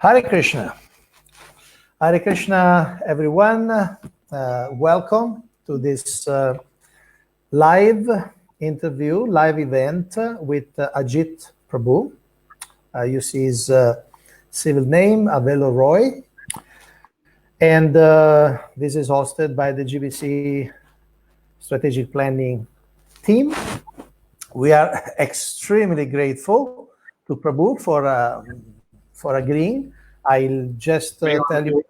Hare Krishna. Hare Krishna, everyone. Welcome to this live interview, live event with Ajit Prabhu. You see his civil name, Avelo Roy. And this is hosted by the GBC Strategic Planning team. We are extremely grateful to Prabhu for agreeing. I'll just tell you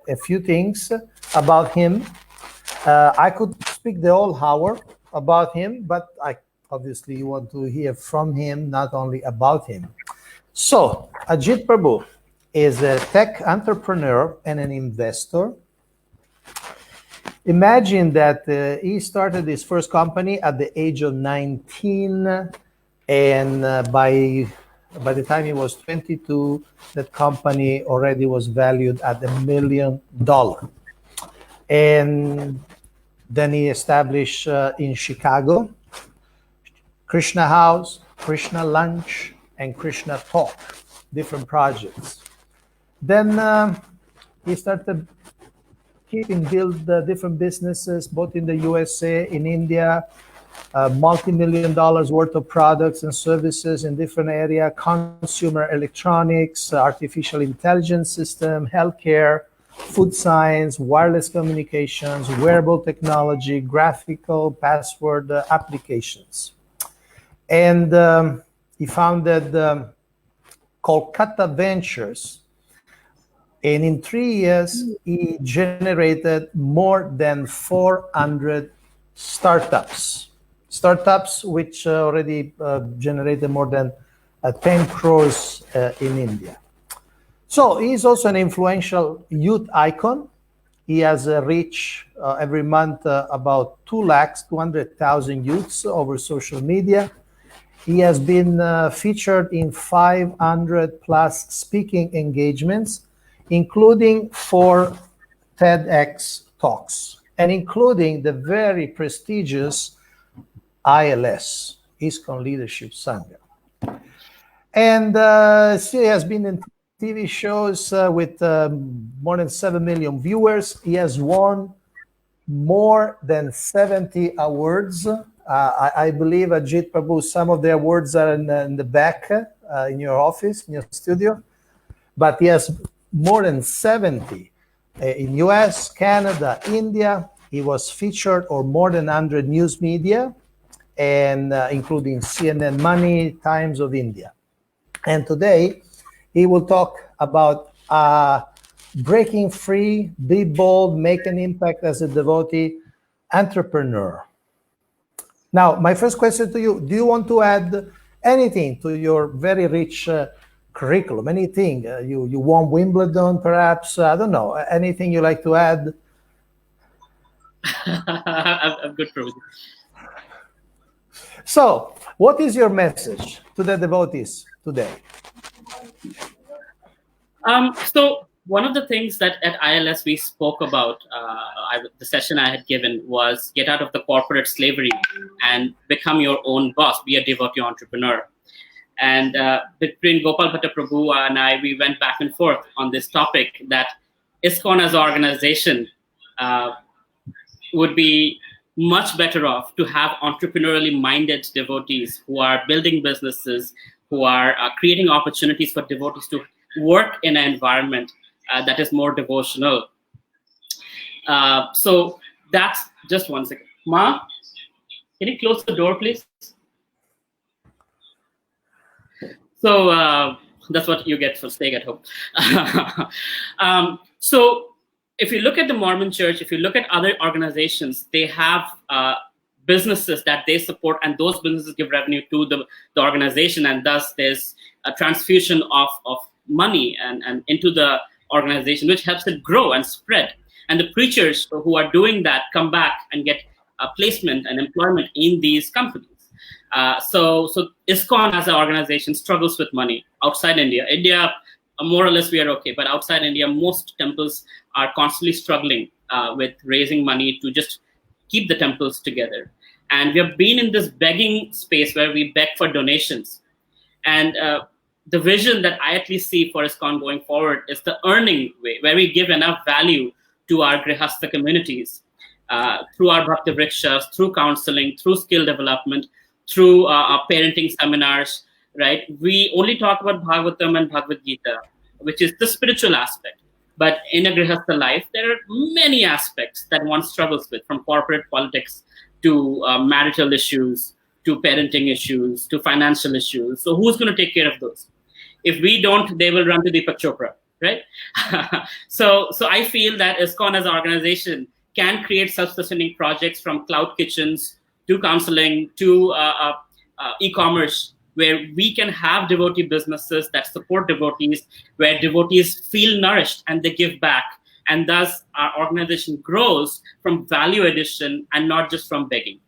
a few things about him. I could speak the whole hour about him, but I obviously want to hear from him, not only about him. So, Ajit Prabhu is a tech entrepreneur and an investor. Imagine that he started his first company at the age of 19, and by the time he was 22, that company already was valued at $1 million. And then he established in Chicago, Krishna House, Krishna Lunch, and Krishna Talk, different projects. Then he started build different businesses, both in the USA, in India, multi-million dollars worth of products and services in different areas, consumer electronics, artificial intelligence system, healthcare, food science, wireless communications, wearable technology, graphical password applications. And he founded Kolkata Ventures. And in 3 years, he generated more than 400 startups which already generated more than 10 crores in India. So he's also an influential youth icon. He has reached every month about 200,000 youths over social media. He has been featured in 500 plus speaking engagements, including 4 TEDx talks, and including the very prestigious ILS, ISKCON Leadership Sangha. And he has been in TV shows with more than 7 million viewers. He has won more than 70 awards. I believe, Ajit Prabhu, some of the awards are in the back in your office, in your studio. But he has more than 70 in US, Canada, India. He was featured on more than 100 news media, and including CNN Money, Times of India. And today, he will talk about breaking free, be bold, make an impact as a devotee entrepreneur. Now, my first question to you, do you want to add anything to your very rich curriculum? Anything? You won Wimbledon, perhaps? I don't know. Anything you like to add? I'm good, Prabhu. So, what is your message to the devotees today? So one of the things that at ILS we spoke about, the session I had given was get out of the corporate slavery and become your own boss, be a devotee entrepreneur. And between Gopal Bhatta Prabhu and I, we went back and forth on this topic that ISKCON as an organization would be much better off to have entrepreneurially minded devotees who are building businesses, who are creating opportunities for devotees to work in an environment that is more devotional. So that's just one second. Ma, can you close the door, please? So that's what you get for staying at home. So if you look at the Mormon Church, if you look at other organizations, they have businesses that they support, and those businesses give revenue to the organization, and thus there's a transfusion of money and into the organization, which helps it grow and spread. And the preachers who are doing that come back and get a placement and employment in these companies. So ISKCON as an organization struggles with money outside India. India, more or less, we are okay. But outside India, most temples are constantly struggling with raising money to just keep the temples together. And we have been in this begging space where we beg for donations. And the vision that I at least see for ISKCON going forward is the earning way, where we give enough value to our Grihastha communities through our Bhakti Vrikshas, through counseling, through skill development, through our parenting seminars, right? We only talk about Bhagavatam and Bhagavad Gita, which is the spiritual aspect. But in a Grihastha life, there are many aspects that one struggles with, from corporate politics to marital issues, to parenting issues, to financial issues. So who's going to take care of those? If we don't, they will run to Deepak Chopra, right? So I feel that ISKCON as an organization can create self-sustaining projects, from cloud kitchens to counseling to e-commerce, where we can have devotee businesses that support devotees, where devotees feel nourished and they give back. And thus our organization grows from value addition and not just from begging.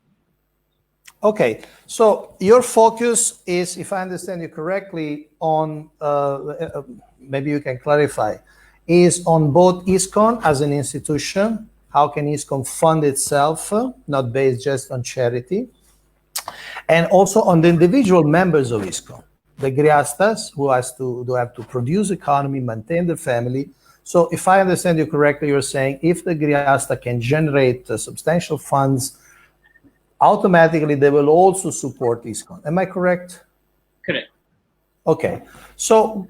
Okay, so your focus is, if I understand you correctly, on, maybe you can clarify, is on both ISKCON as an institution. How can ISKCON fund itself, not based just on charity, and also on the individual members of ISKCON, the Grihasthas who have to produce economy, maintain their family. So if I understand you correctly, you're saying if the Grihastha can generate substantial funds, automatically they will also support ISKCON. Am I correct? Correct. Okay, so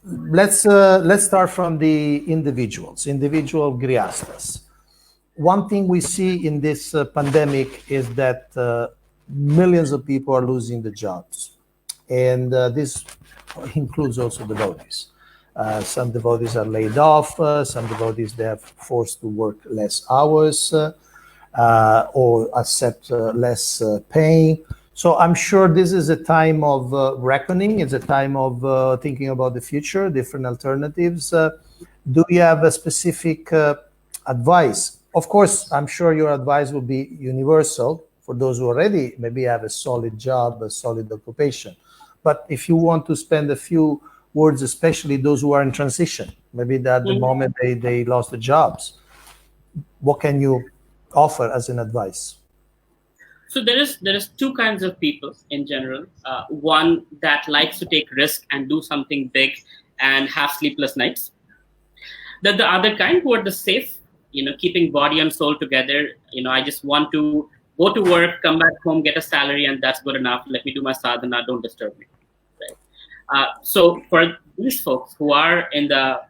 let's start from the individual Grihasthas. One thing we see in this pandemic is that millions of people are losing their jobs, and this includes also devotees. Some devotees are laid off. Some devotees, they are forced to work less hours or accept less pay. So I'm sure this is a time of reckoning. It's a time of thinking about the future, different alternatives. Do you have a specific advice? Of course, I'm sure your advice will be universal for those who already maybe have a solid job, a solid occupation. But if you want to spend a few words, especially those who are in transition, maybe at the moment they lost their jobs, what can you offer as an advice? So there is two kinds of people in general. One that likes to take risk and do something big and have sleepless nights. Then the other kind who are the safe, keeping body and soul together. I just want to go to work, come back home, get a salary, and that's good enough. Let me do my sadhana, don't disturb me. Right? So for these folks who are in the,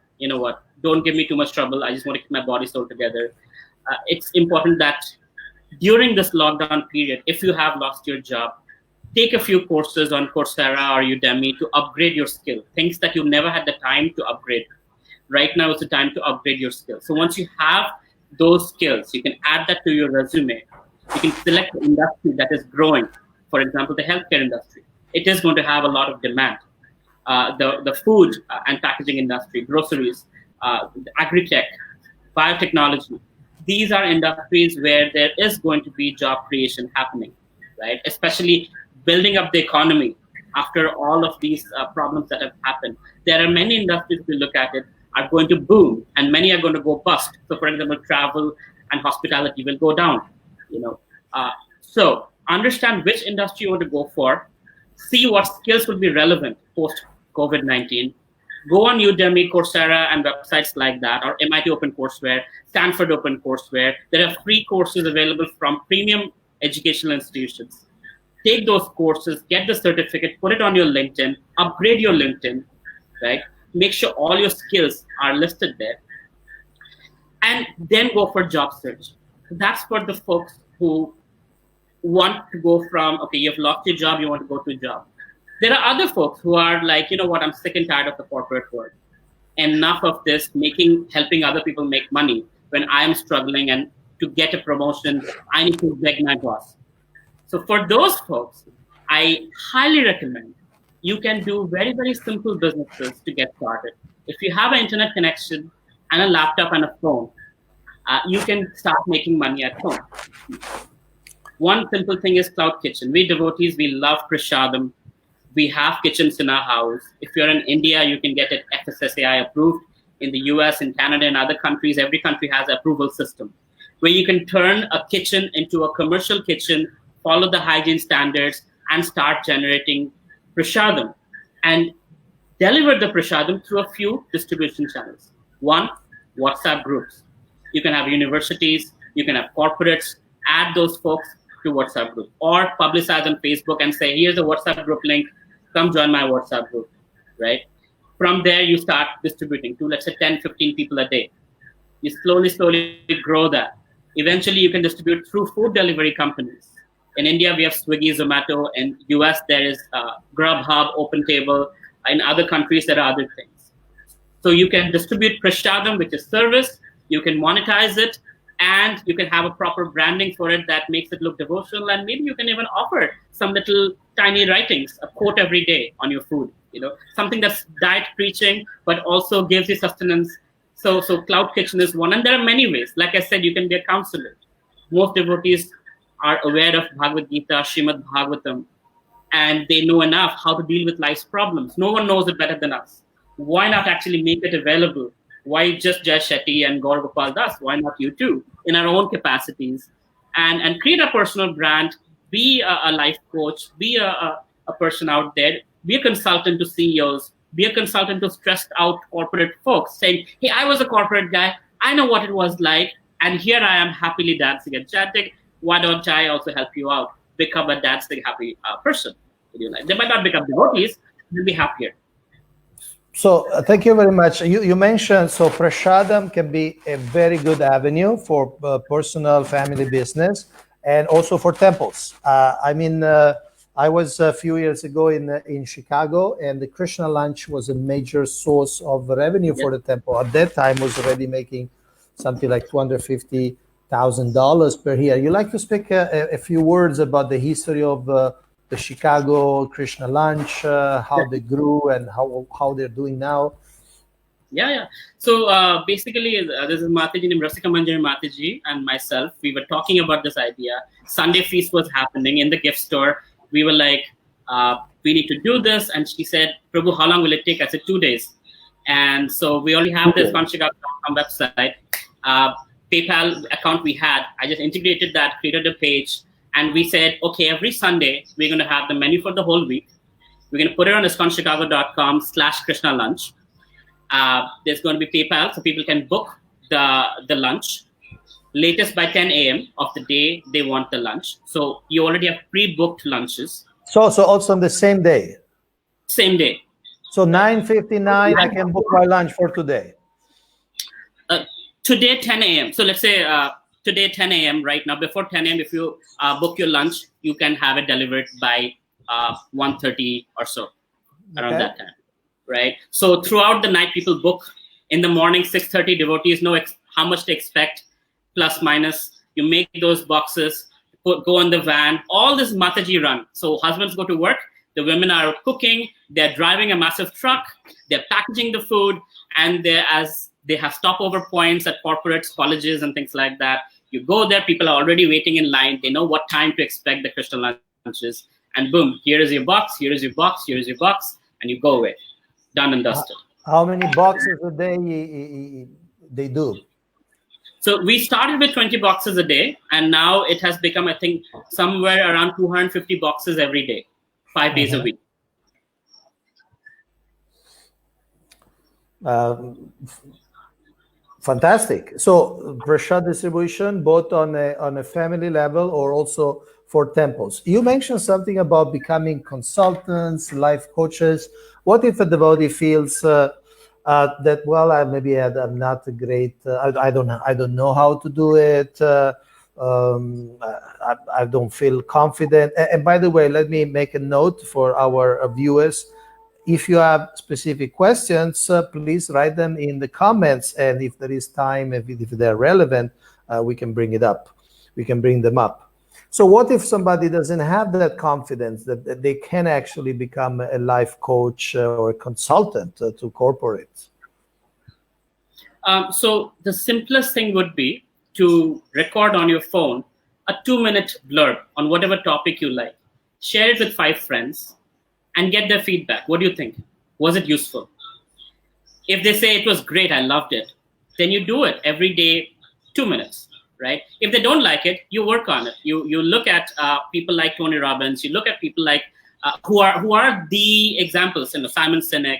don't give me too much trouble, I just want to keep my body, soul together. It's important that during this lockdown period, if you have lost your job, take a few courses on Coursera or Udemy to upgrade your skill, things that you never had the time to upgrade. Right now is the time to upgrade your skills. So once you have those skills, you can add that to your resume. You can select the industry that is growing. For example, the healthcare industry. It is going to have a lot of demand. The food and packaging industry, groceries, agri-tech, biotechnology. These are industries where there is going to be job creation happening, right? Especially building up the economy after all of these problems that have happened. There are many industries, if you look at it, are going to boom, and many are going to go bust. So, for example, travel and hospitality will go down. So understand which industry you want to go for. See what skills will be relevant post COVID-19. Go on Udemy, Coursera, and websites like that, or MIT OpenCourseWare, Stanford OpenCourseWare. There are free courses available from premium educational institutions. Take those courses, get the certificate, put it on your LinkedIn, upgrade your LinkedIn, right? Make sure all your skills are listed there, and then go for job search. That's for the folks who want to go from, okay, you've lost your job, you want to go to a job. There are other folks who are like, I'm sick and tired of the corporate world. Enough of this helping other people make money when I am struggling, and to get a promotion, I need to beg my boss. So for those folks, I highly recommend you can do very, very simple businesses to get started. If you have an internet connection and a laptop and a phone, you can start making money at home. One simple thing is cloud kitchen. We devotees, we love prasadam. We have kitchens in our house. If you're in India, you can get it FSSAI approved. In the US, in Canada, and other countries, every country has an approval system where you can turn a kitchen into a commercial kitchen, follow the hygiene standards, and start generating prasadam. And deliver the prashadam through a few distribution channels. One, WhatsApp groups. You can have universities, you can have corporates, add those folks to WhatsApp group, or publicize on Facebook and say, here's a WhatsApp group link, come join my WhatsApp group, right? From there, you start distributing to, let's say, 10, 15 people a day. You slowly grow that. Eventually, you can distribute through food delivery companies. In India, we have Swiggy, Zomato. In US, there is Grubhub, OpenTable. In other countries, there are other things. So you can distribute prashadam, which is service. You can monetize it, and you can have a proper branding for it that makes it look devotional. And maybe you can even offer some little tiny writings, a quote every day on your food. Something that's diet preaching, but also gives you sustenance. So Cloud Kitchen is one, and there are many ways. Like I said, you can be a counselor. Most devotees are aware of Bhagavad Gita, Srimad Bhagavatam, and they know enough how to deal with life's problems. No one knows it better than us. Why not actually make it available? Why just Jai Shetty and Gaur Gopal Das? Why not you too, in our own capacities, and create a personal brand, be a life coach, be a person out there, be a consultant to CEOs, be a consultant to stressed out corporate folks, saying, hey, I was a corporate guy, I know what it was like, and here I am happily dancing and chanting. Why don't I also help you out? Become a dancing happy person. They might not become devotees, they'll be happier. So thank you very much. You mentioned, so prashadam can be a very good avenue for personal family business and also for temples. I was a few years ago in Chicago, and the Krishna lunch was a major source of revenue for the temple. At that time, was already making something like $250,000 per year. You like to speak a few words about the history of the Chicago Krishna lunch, how they grew and how they're doing now? Yeah. So basically, this is Mataji named Rasika Manjari Mataji and myself. We were talking about this idea. Sunday feast was happening in the gift store. We were like, we need to do this. And she said, Prabhu, how long will it take? I said, 2 days. And so we already have this Conchiga.com website. PayPal account we had. I just integrated that, created a page. And we said, okay, every Sunday, we're going to have the menu for the whole week. We're going to put it on iskonchicago.com/Krishna lunch. There's going to be PayPal, so people can book the lunch latest by 10 a.m. of the day they want the lunch. So you already have pre-booked lunches. So also on the same day? Same day. So 9:59, I can book my lunch for today? Today, 10 a.m. So let's say today, 10 a.m. right now. Before 10 a.m., if you book your lunch, you can have it delivered by 1:30 or so, around that time, right? So throughout the night, people book. In the morning, 6:30, devotees know how much to expect, plus minus. You make those boxes, go on the van, all this Mataji run. So husbands go to work, the women are cooking, they're driving a massive truck, they're packaging the food, and they have stopover points at corporates, colleges, and things like that. You go there, people are already waiting in line. They know what time to expect the Krishna lunches. And boom, here is your box, here is your box, here is your box, and you go away. Done and dusted. How many boxes a day they do? So we started with 20 boxes a day, and now it has become, I think, somewhere around 250 boxes every day, 5 days a week. Fantastic. So prashad distribution, both on a family level or also for temples. You mentioned something about becoming consultants, life coaches. What if a devotee feels that, well, I'm not a great, I don't know how to do it. I don't feel confident. And by the way, let me make a note for our viewers. If you have specific questions, please write them in the comments. And if there is time, if they're relevant, we can bring it up. We can bring them up. So what if somebody doesn't have that confidence that they can actually become a life coach or a consultant to corporates? So the simplest thing would be to record on your phone a 2-minute blurb on whatever topic you like. Share it with 5 friends and get their feedback. What do you think? Was it useful? If they say it was great, I loved it, then you do it every day, 2 minutes, right? If they don't like it, you work on it. You look at people like Tony Robbins. You look at people like who are the examples, Simon Sinek,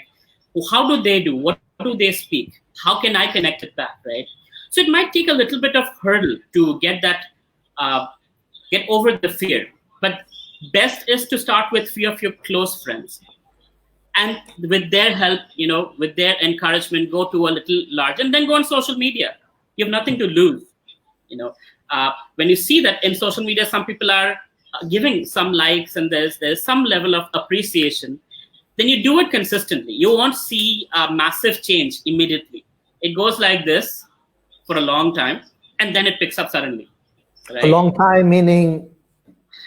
How do they do? What do they speak? How can I connect it back, right? So it might take a little bit of hurdle to uh, get over the fear. But best is to start with few of your close friends, and with their help, with their encouragement, go to a little large, and then go on social media. You have nothing to lose. When you see that in social media, some people are giving some likes and there's some level of appreciation, then you do it consistently. You won't see a massive change immediately. It goes like this for a long time, and then it picks up suddenly. Right? A long time meaning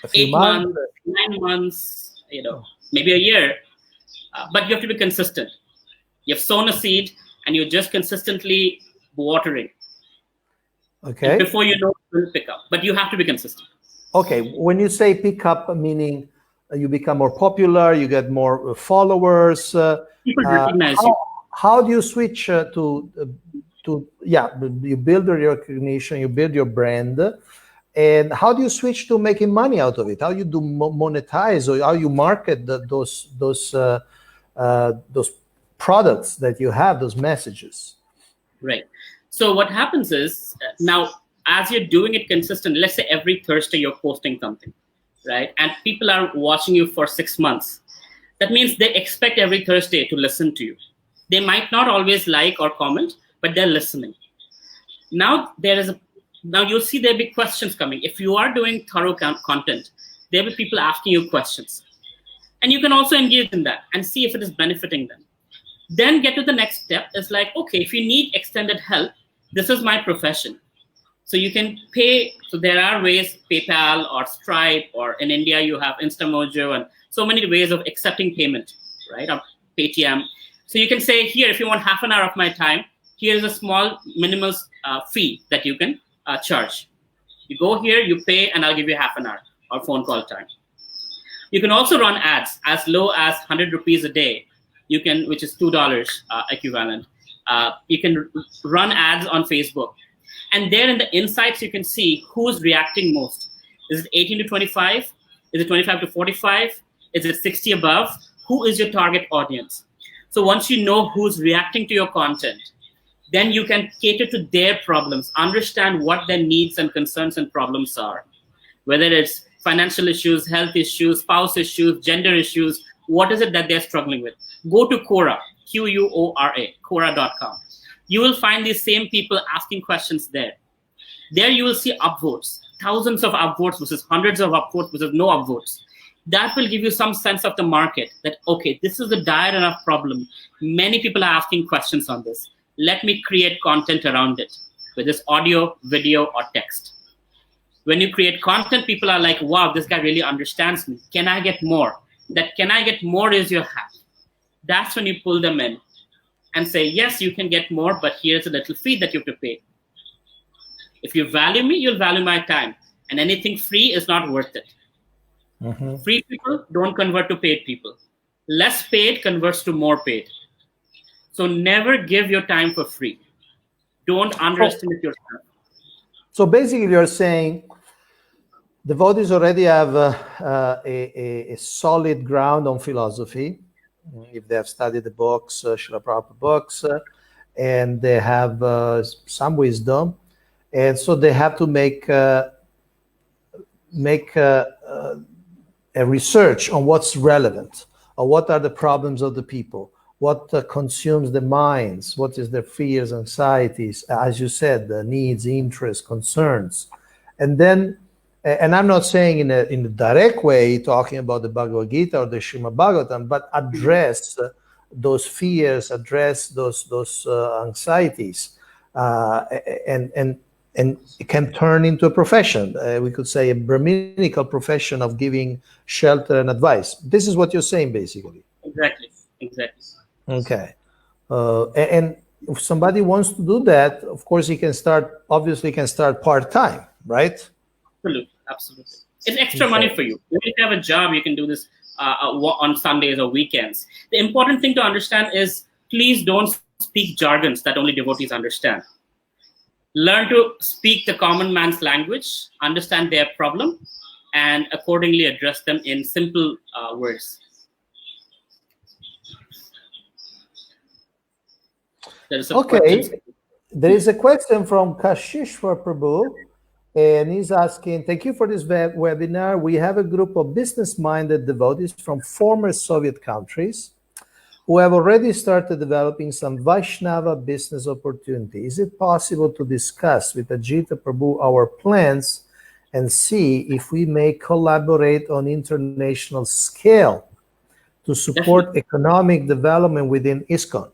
a few 8 months? months, 9 months, maybe a year. But you have to be consistent. You've sown a seed, and you're just consistently watering. Okay. And before you know, it will pick up. But you have to be consistent. Okay. When you say pick up, meaning you become more popular, you get more followers. People recognize you. How do you switch you build your recognition, you build your brand, and how do you switch to making money out of it? How you do monetize, or how you market those products that you have, those messages? Right. So what happens is, now, as you're doing it consistently, let's say every Thursday you're posting something, right? And people are watching you for 6 months. That means they expect every Thursday to listen to you. They might not always like or comment, but they're listening. Now you'll see there'll be questions coming. If you are doing thorough content, there'll be people asking you questions. And you can also engage in that and see if it is benefiting them. Then get to the next step. It's like, okay, if you need extended help, this is my profession. So you can pay. So there are ways, PayPal or Stripe, or in India, you have Instamojo, and so many ways of accepting payment, right? Or Paytm. So you can say, here, if you want half an hour of my time, here's a small minimal fee that you can charge. You go here, you pay, and I'll give you half an hour or phone call time. You can also run ads as low as 100 rupees a day. You can, which is $2 equivalent. You can run ads on Facebook. And there in the insights, you can see who's reacting most. Is it 18 to 25? Is it 25 to 45? Is it 60 above? Who is your target audience? So once you know who's reacting to your content, then you can cater to their problems, understand what their needs and concerns and problems are. Whether it's financial issues, health issues, spouse issues, gender issues, what is it that they're struggling with? Go to Quora, Quora, Quora.com. You will find these same people asking questions there. There you will see upvotes, thousands of upvotes versus hundreds of upvotes versus no upvotes. That will give you some sense of the market that, okay, this is a dire enough problem. Many people are asking questions on this. Let me create content around it, whether it's audio, video, or text. When you create content, people are like, wow, this guy really understands me. Can I get more? That can I get more is your hat. That's when you pull them in and say, yes, you can get more, but here's a little fee that you have to pay. If you value me, you'll value my time. And anything free is not worth it. Mm-hmm. Free people don't convert to paid people. Less paid converts to more paid. So never give your time for free. Don't underestimate yourself. So basically you're saying devotees already have a solid ground on philosophy. If they have studied the books, Srila Prabhupada books, and they have some wisdom. And so they have to make a research on what's relevant, or what are the problems of the people, what consumes the minds, what is their fears, anxieties, as you said, the needs, interests, concerns. And then, and I'm not saying in a direct way, talking about the Bhagavad Gita or the Srimad Bhagavatam, but address those fears, address those anxieties, and it can turn into a profession. We could say a Brahminical profession of giving shelter and advice. This is what you're saying, basically. Exactly. Okay. And if somebody wants to do that, of course, he can start part-time, right? Absolutely. It's extra money for you. If you have a job, you can do this on Sundays or weekends. The important thing to understand is, please don't speak jargons that only devotees understand. Learn to speak the common man's language, understand their problem, and accordingly address them in simple words. There's some questions. Okay, there is a question from Kashishwar Prabhu, and he's asking, thank you for this webinar. We have a group of business-minded devotees from former Soviet countries who have already started developing some Vaishnava business opportunity. Is it possible to discuss with Ajita Prabhu our plans and see if we may collaborate on international scale to support Definitely. economic development within ISKCON?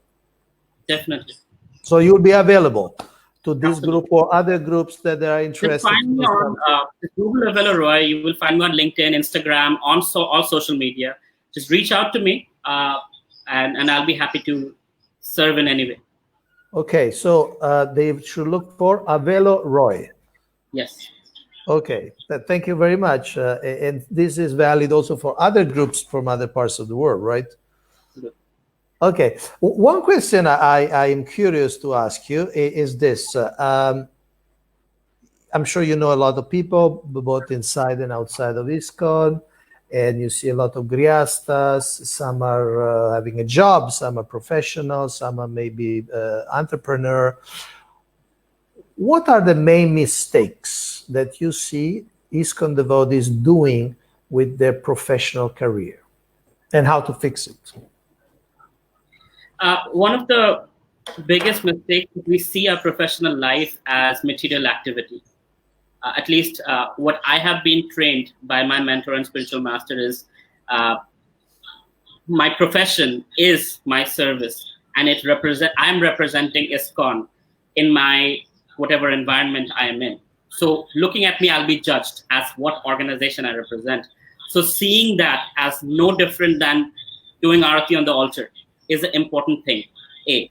Definitely. So you'll be available to this Absolutely. group or other groups that are Just interested find in me this on subject. Google Avella Roy. You will find me on LinkedIn, Instagram, on all social media. Just reach out to me, and I'll be happy to serve in any way. Okay, so they should look for Avelo Roy. Yes. Okay, thank you very much. And this is valid also for other groups from other parts of the world, right? Good. Okay, one question I am curious to ask you is this. I'm sure you know a lot of people, both inside and outside of ISKCON, and you see a lot of grihastas. Some are having a job, some are professionals, some are maybe entrepreneur. What are the main mistakes that you see ISKCON devotees doing with their professional career, and how to fix it? One of the biggest mistakes is we see our professional life as material activity. At least what I have been trained by my mentor and spiritual master is my profession is my service, and I'm representing ISKCON in my whatever environment I am in. So looking at me, I'll be judged as what organization I represent. So seeing that as no different than doing arati on the altar is an important thing. A,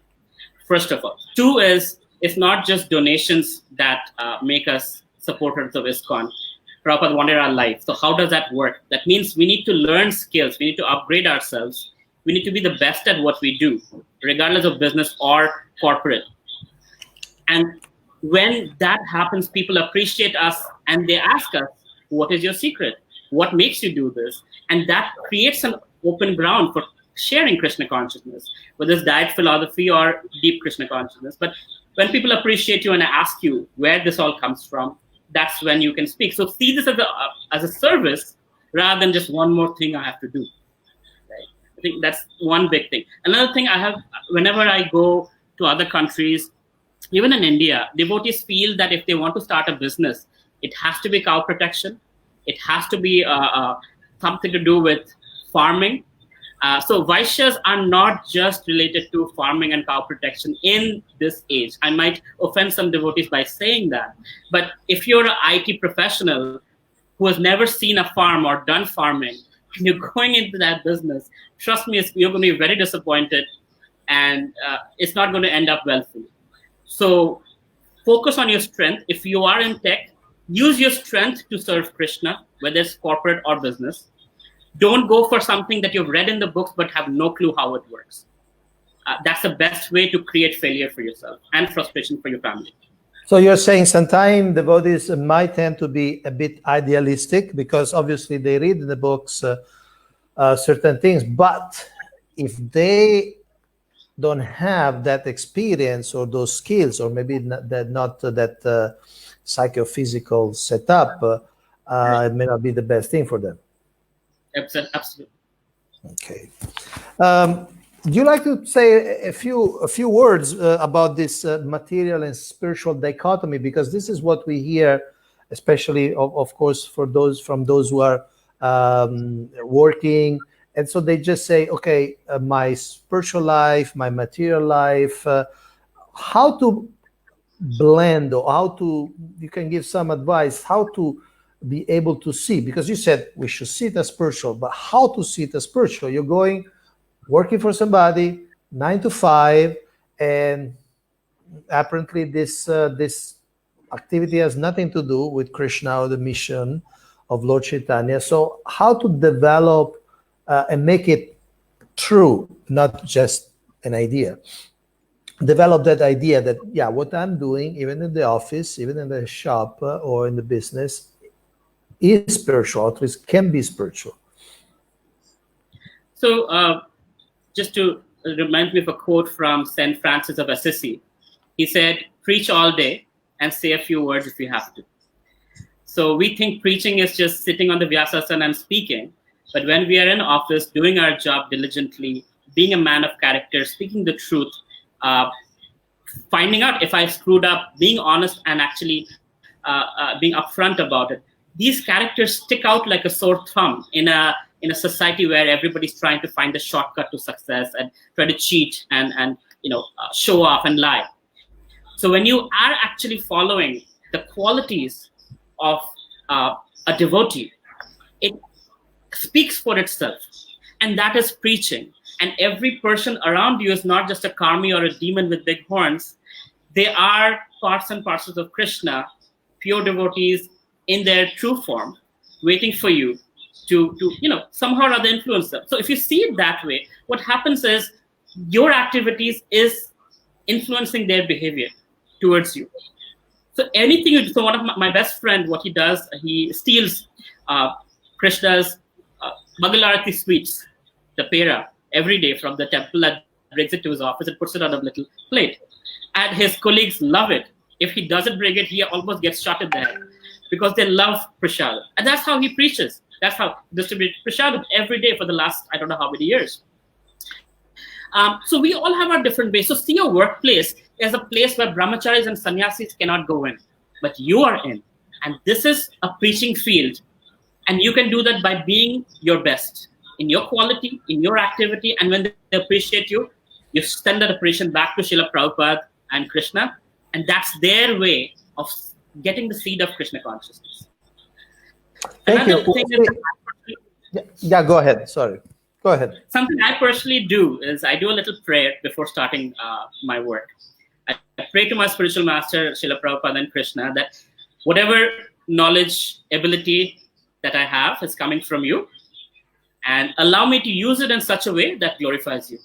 first of all. Two is, it's not just donations that make us supporters of ISKCON. Prabhupada wanted our life. So how does that work? That means we need to learn skills. We need to upgrade ourselves. We need to be the best at what we do, regardless of business or corporate. And when that happens, people appreciate us and they ask us, what is your secret? What makes you do this? And that creates an open ground for sharing Krishna consciousness, whether it's diet philosophy or deep Krishna consciousness. But when people appreciate you and ask you where this all comes from, that's when you can speak. So see this as a service rather than just one more thing I have to do. Right? I think that's one big thing. Another thing I have, whenever I go to other countries, even in India, devotees feel that if they want to start a business, it has to be cow protection. It has to be something to do with farming. So Vaishyas are not just related to farming and cow protection in this age. I might offend some devotees by saying that. But if you're an IT professional who has never seen a farm or done farming, and you're going into that business, trust me, you're going to be very disappointed, and it's not going to end up well for you. So focus on your strength. If you are in tech, use your strength to serve Krishna, whether it's corporate or business. Don't go for something that you've read in the books but have no clue how it works. That's the best way to create failure for yourself and frustration for your family. So you're saying sometimes devotees might tend to be a bit idealistic because obviously they read in the books certain things, but if they don't have that experience or those skills, or maybe not that psychophysical setup, it may not be the best thing for them. Absolutely. Okay. Do you like to say a few words about this material and spiritual dichotomy? Because this is what we hear, especially of course from those who are working, and so they just say, okay, my spiritual life, my material life. How to blend, or how to, you can give some advice how to be able to see, because you said we should see it as spiritual, but how to see it as spiritual? You're going working for somebody 9 to 5, and apparently this activity has nothing to do with Krishna or the mission of Lord Chaitanya. So how to develop and make it true, not just an idea. Develop that idea that, yeah, what I'm doing, even in the office, even in the shop or in the business, is spiritual, at least can be spiritual. So just to reminds me of a quote from St. Francis of Assisi. He said, "Preach all day and say a few words if you have to." So we think preaching is just sitting on the Vyasasana and speaking. But when we are in office, doing our job diligently, being a man of character, speaking the truth, finding out if I screwed up, being honest and actually being upfront about it. These characters stick out like a sore thumb in a society where everybody's trying to find the shortcut to success and try to cheat and show off and lie. So when you are actually following the qualities of a devotee, it speaks for itself, and that is preaching. And every person around you is not just a karmi or a demon with big horns. They are parts and parcels of Krishna, pure devotees in their true form, waiting for you to somehow or other influence them. So if you see it that way, what happens is your activities is influencing their behavior towards you. So anything you do, so one of my best friend, what he does, he steals Krishna's Mangalarati sweets, the pera, every day from the temple and brings it to his office and puts it on a little plate. And his colleagues love it. If he doesn't bring it, he almost gets shot in the head because they love prasad. And that's how he preaches. That's how he distributes prasad every day for the last, I don't know how many years. So we all have our different ways. So see your workplace as a place where brahmacharis and sannyasis cannot go in, but you are in. And this is a preaching field. And you can do that by being your best in your quality, in your activity. And when they appreciate you, you send that appreciation back to Srila Prabhupada and Krishna. And that's their way of getting the seed of Krishna consciousness. Thank you. Yeah, go ahead. Sorry. Go ahead. Something I personally do is I do a little prayer before starting my work. I pray to my spiritual master, Srila Prabhupada and Krishna, that whatever knowledge, ability that I have is coming from you, and allow me to use it in such a way that glorifies you.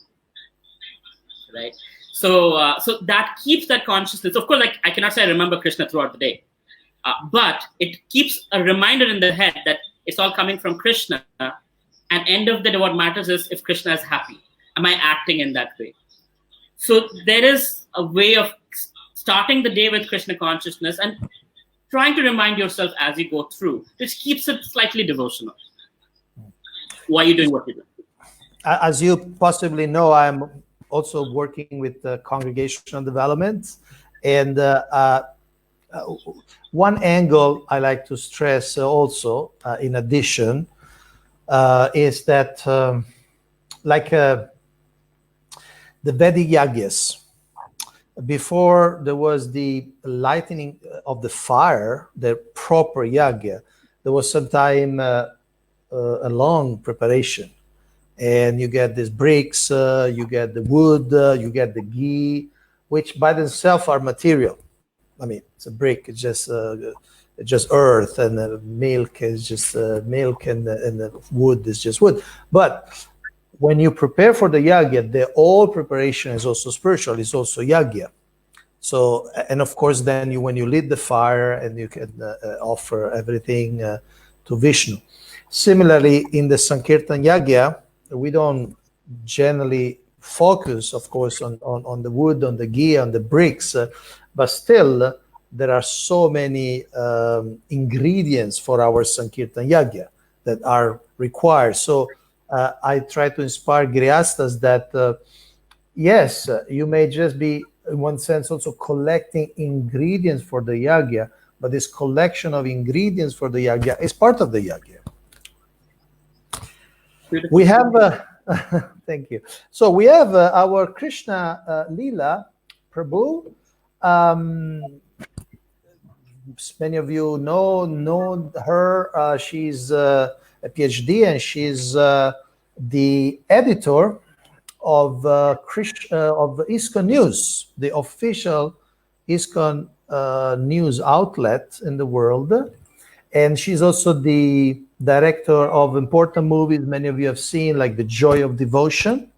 Right? So that keeps that consciousness. Of course, like I cannot say I remember Krishna throughout the day, but it keeps a reminder in the head that it's all coming from Krishna. And end of the day, what matters is if Krishna is happy. Am I acting in that way? So there is a way of starting the day with Krishna consciousness and trying to remind yourself as you go through, which keeps it slightly devotional. Why are you doing what you do? As you possibly know, I'm also working with congregational development. And one angle I like to stress also, in addition, is that the Vedic yagyas, before there was the lightning of the fire, the proper yagya, there was sometime a long preparation. And you get these bricks, you get the wood, you get the ghee, which by themselves are material. I mean, it's a brick, it's just earth, and the milk is just milk, and the wood is just wood. But when you prepare for the yagya, the whole preparation is also spiritual, it's also yagya. So, and of course, then when you lit the fire and you can offer everything to Vishnu. Similarly, in the Sankirtan yagya, we don't generally focus, of course, on the wood, on the ghee, on the bricks, but still, there are so many ingredients for our Sankirtan yagya that are required. So I try to inspire Grihastas that, yes, you may just be, in one sense, also collecting ingredients for the yagya, but this collection of ingredients for the yagya is part of the yagya. We have, thank you. So we have our Krishna Leela Prabhu. Many of you know her. She's a PhD, and she's the editor of ISKCON News, the official ISKCON news outlet in the world. And she's also the director of important movies many of you have seen, like The Joy of Devotion.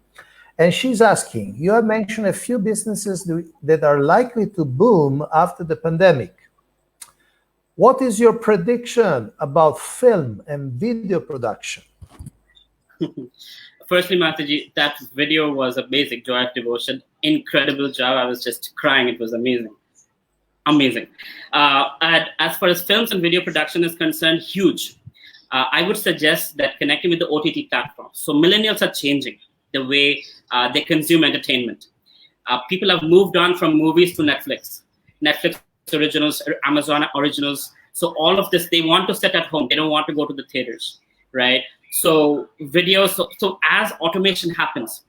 And she's asking, you have mentioned a few businesses that are likely to boom after the pandemic. What is your prediction about film and video production? firstly, Mataji, that video was amazing. Joy of Devotion, incredible job. I was just crying. It was amazing. Amazing. And as far as films and video production is concerned, huge. I would suggest that connecting with the OTT platforms. So millennials are changing the way they consume entertainment. People have moved on from movies to Netflix originals, Amazon originals. So all of this, they want to sit at home. They don't want to go to the theaters, right? So videos. So as automation happens,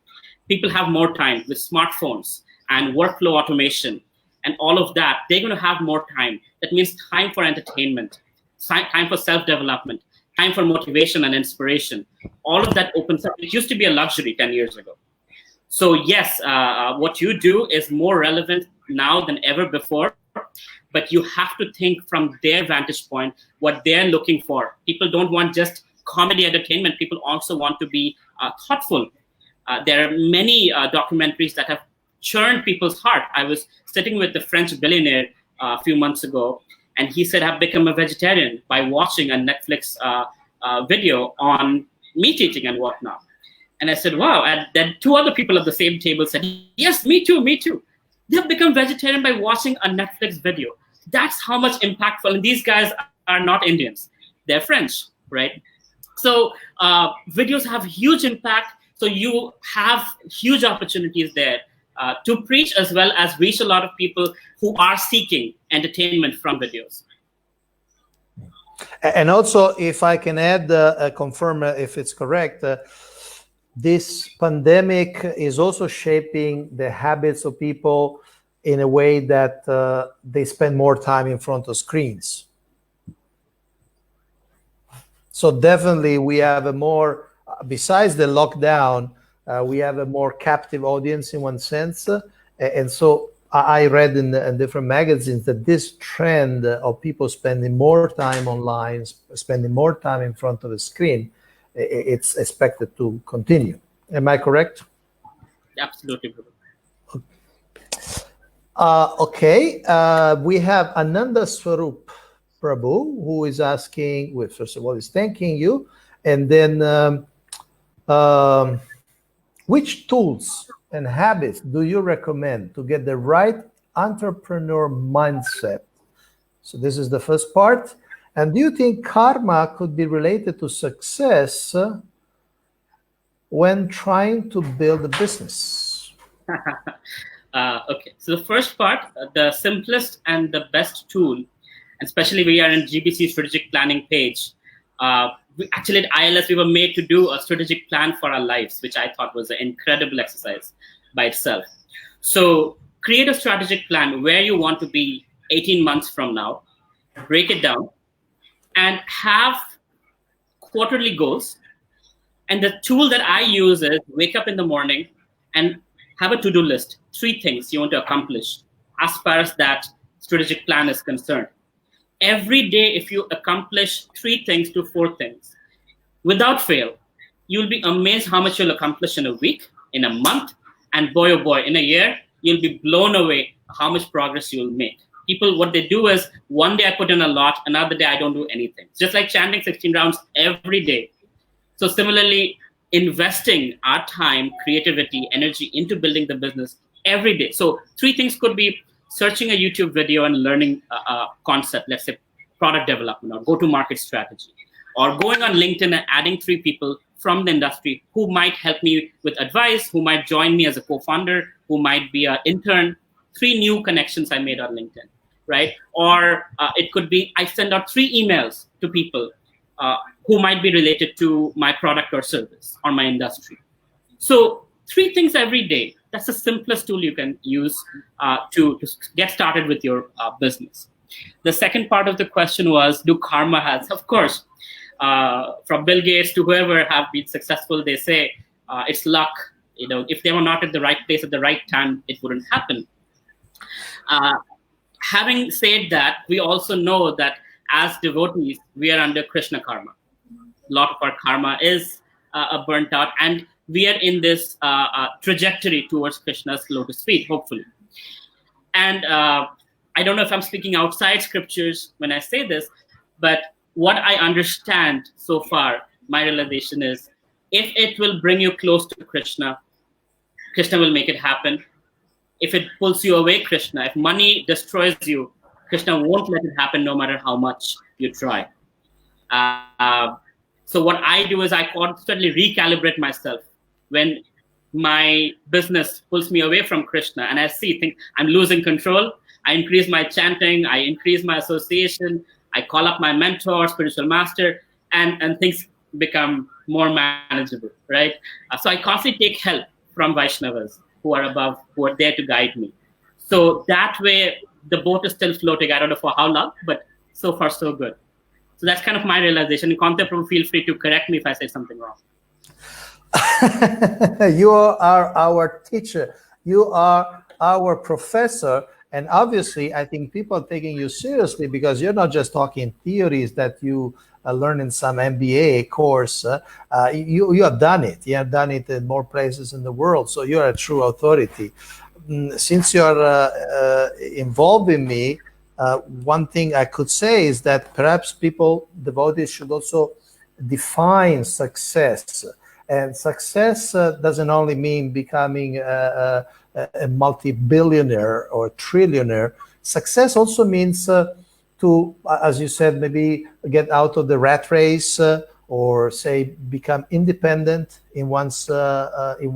people have more time with smartphones and workflow automation and all of that. They're going to have more time. That means time for entertainment, time for self-development, time for motivation and inspiration. All of that opens up. It used to be a luxury 10 years ago. So yes, what you do is more relevant now than ever before, but you have to think from their vantage point, what they're looking for. People don't want just comedy entertainment. People also want to be thoughtful. There are many documentaries that have churned people's heart. I was sitting with the French billionaire a few months ago, and he said, I've become a vegetarian by watching a Netflix video on meat eating and whatnot. And I said, wow. And then two other people at the same table said, yes, me too, me too. They've become vegetarian by watching a Netflix video. That's how much impactful. And these guys are not Indians. They're French, right? So videos have huge impact. So you have huge opportunities there to preach as well as reach a lot of people who are seeking entertainment from videos. And also, if I can add, confirm if it's correct, this pandemic is also shaping the habits of people in a way that they spend more time in front of screens. So definitely we have a more, besides the lockdown, we have a more captive audience in one sense. And so I read in different magazines that this trend of people spending more time online, spending more time in front of a screen, it's expected to continue. Am I correct? Absolutely. Okay. We have Ananda Swarup Prabhu, who is asking, well, first of all, is thanking you. And then which tools and habits do you recommend to get the right entrepreneur mindset? So this is the first part. And do you think karma could be related to success when trying to build a business? Okay, so the first part, the simplest and the best tool, especially we are in GBC strategic planning page. Actually at ILS, we were made to do a strategic plan for our lives, which I thought was an incredible exercise by itself. So create a strategic plan where you want to be 18 months from now, break it down, and have quarterly goals. And the tool that I use is wake up in the morning and have a to-do list, 3 things you want to accomplish as far as that strategic plan is concerned. Every day, if you accomplish 3 things to 4 things, without fail, you'll be amazed how much you'll accomplish in a week, in a month, and boy, oh boy, in a year, you'll be blown away how much progress you'll make. People, what they do is, one day I put in a lot, another day I don't do anything. Just like chanting 16 rounds every day. So similarly, investing our time, creativity, energy into building the business every day. So 3 things could be searching a YouTube video and learning a concept, let's say product development or go-to-market strategy, or going on LinkedIn and adding 3 people from the industry who might help me with advice, who might join me as a co-founder, who might be an intern. 3 new connections I made on LinkedIn, right? Or it could be I send out 3 emails to people who might be related to my product or service or my industry. So 3 things every day. That's the simplest tool you can use to get started with your business. The second part of the question was, do karma has? Of course, from Bill Gates to whoever have been successful, they say it's luck. You know, if they were not at the right place at the right time, it wouldn't happen. Having said that, we also know that as devotees, we are under Krishna karma. A lot of our karma is burnt out, and we are in this trajectory towards Krishna's lotus feet, hopefully. And I don't know if I'm speaking outside scriptures when I say this, but what I understand so far, my realization is If it will bring you close to Krishna, Krishna will make it happen. If it pulls you away, Krishna, if money destroys you, Krishna won't let it happen no matter how much you try. Uh, so what I do is I constantly recalibrate myself when my business pulls me away from Krishna and I think I'm losing control. I increase my chanting, I increase my association, I call up my mentor, spiritual master, and things become more manageable, right? So I constantly take help from Vaishnavas who are above, who are there to guide me. So that way, the boat is still floating. I don't know for how long, but so far so good. So that's kind of my realization. Concept, feel free to correct me if I say something wrong. You are our teacher. You are our professor. And obviously, I think people are taking you seriously because you're not just talking theories that you learn in some MBA course. You have done it. You have done it in more places in the world. So you're a true authority. Since you're involving me, one thing I could say is that perhaps devotees should also define success. And success doesn't only mean becoming a multi-billionaire or trillionaire. Success also means to, as you said, maybe get out of the rat race or say become independent in one's occupation.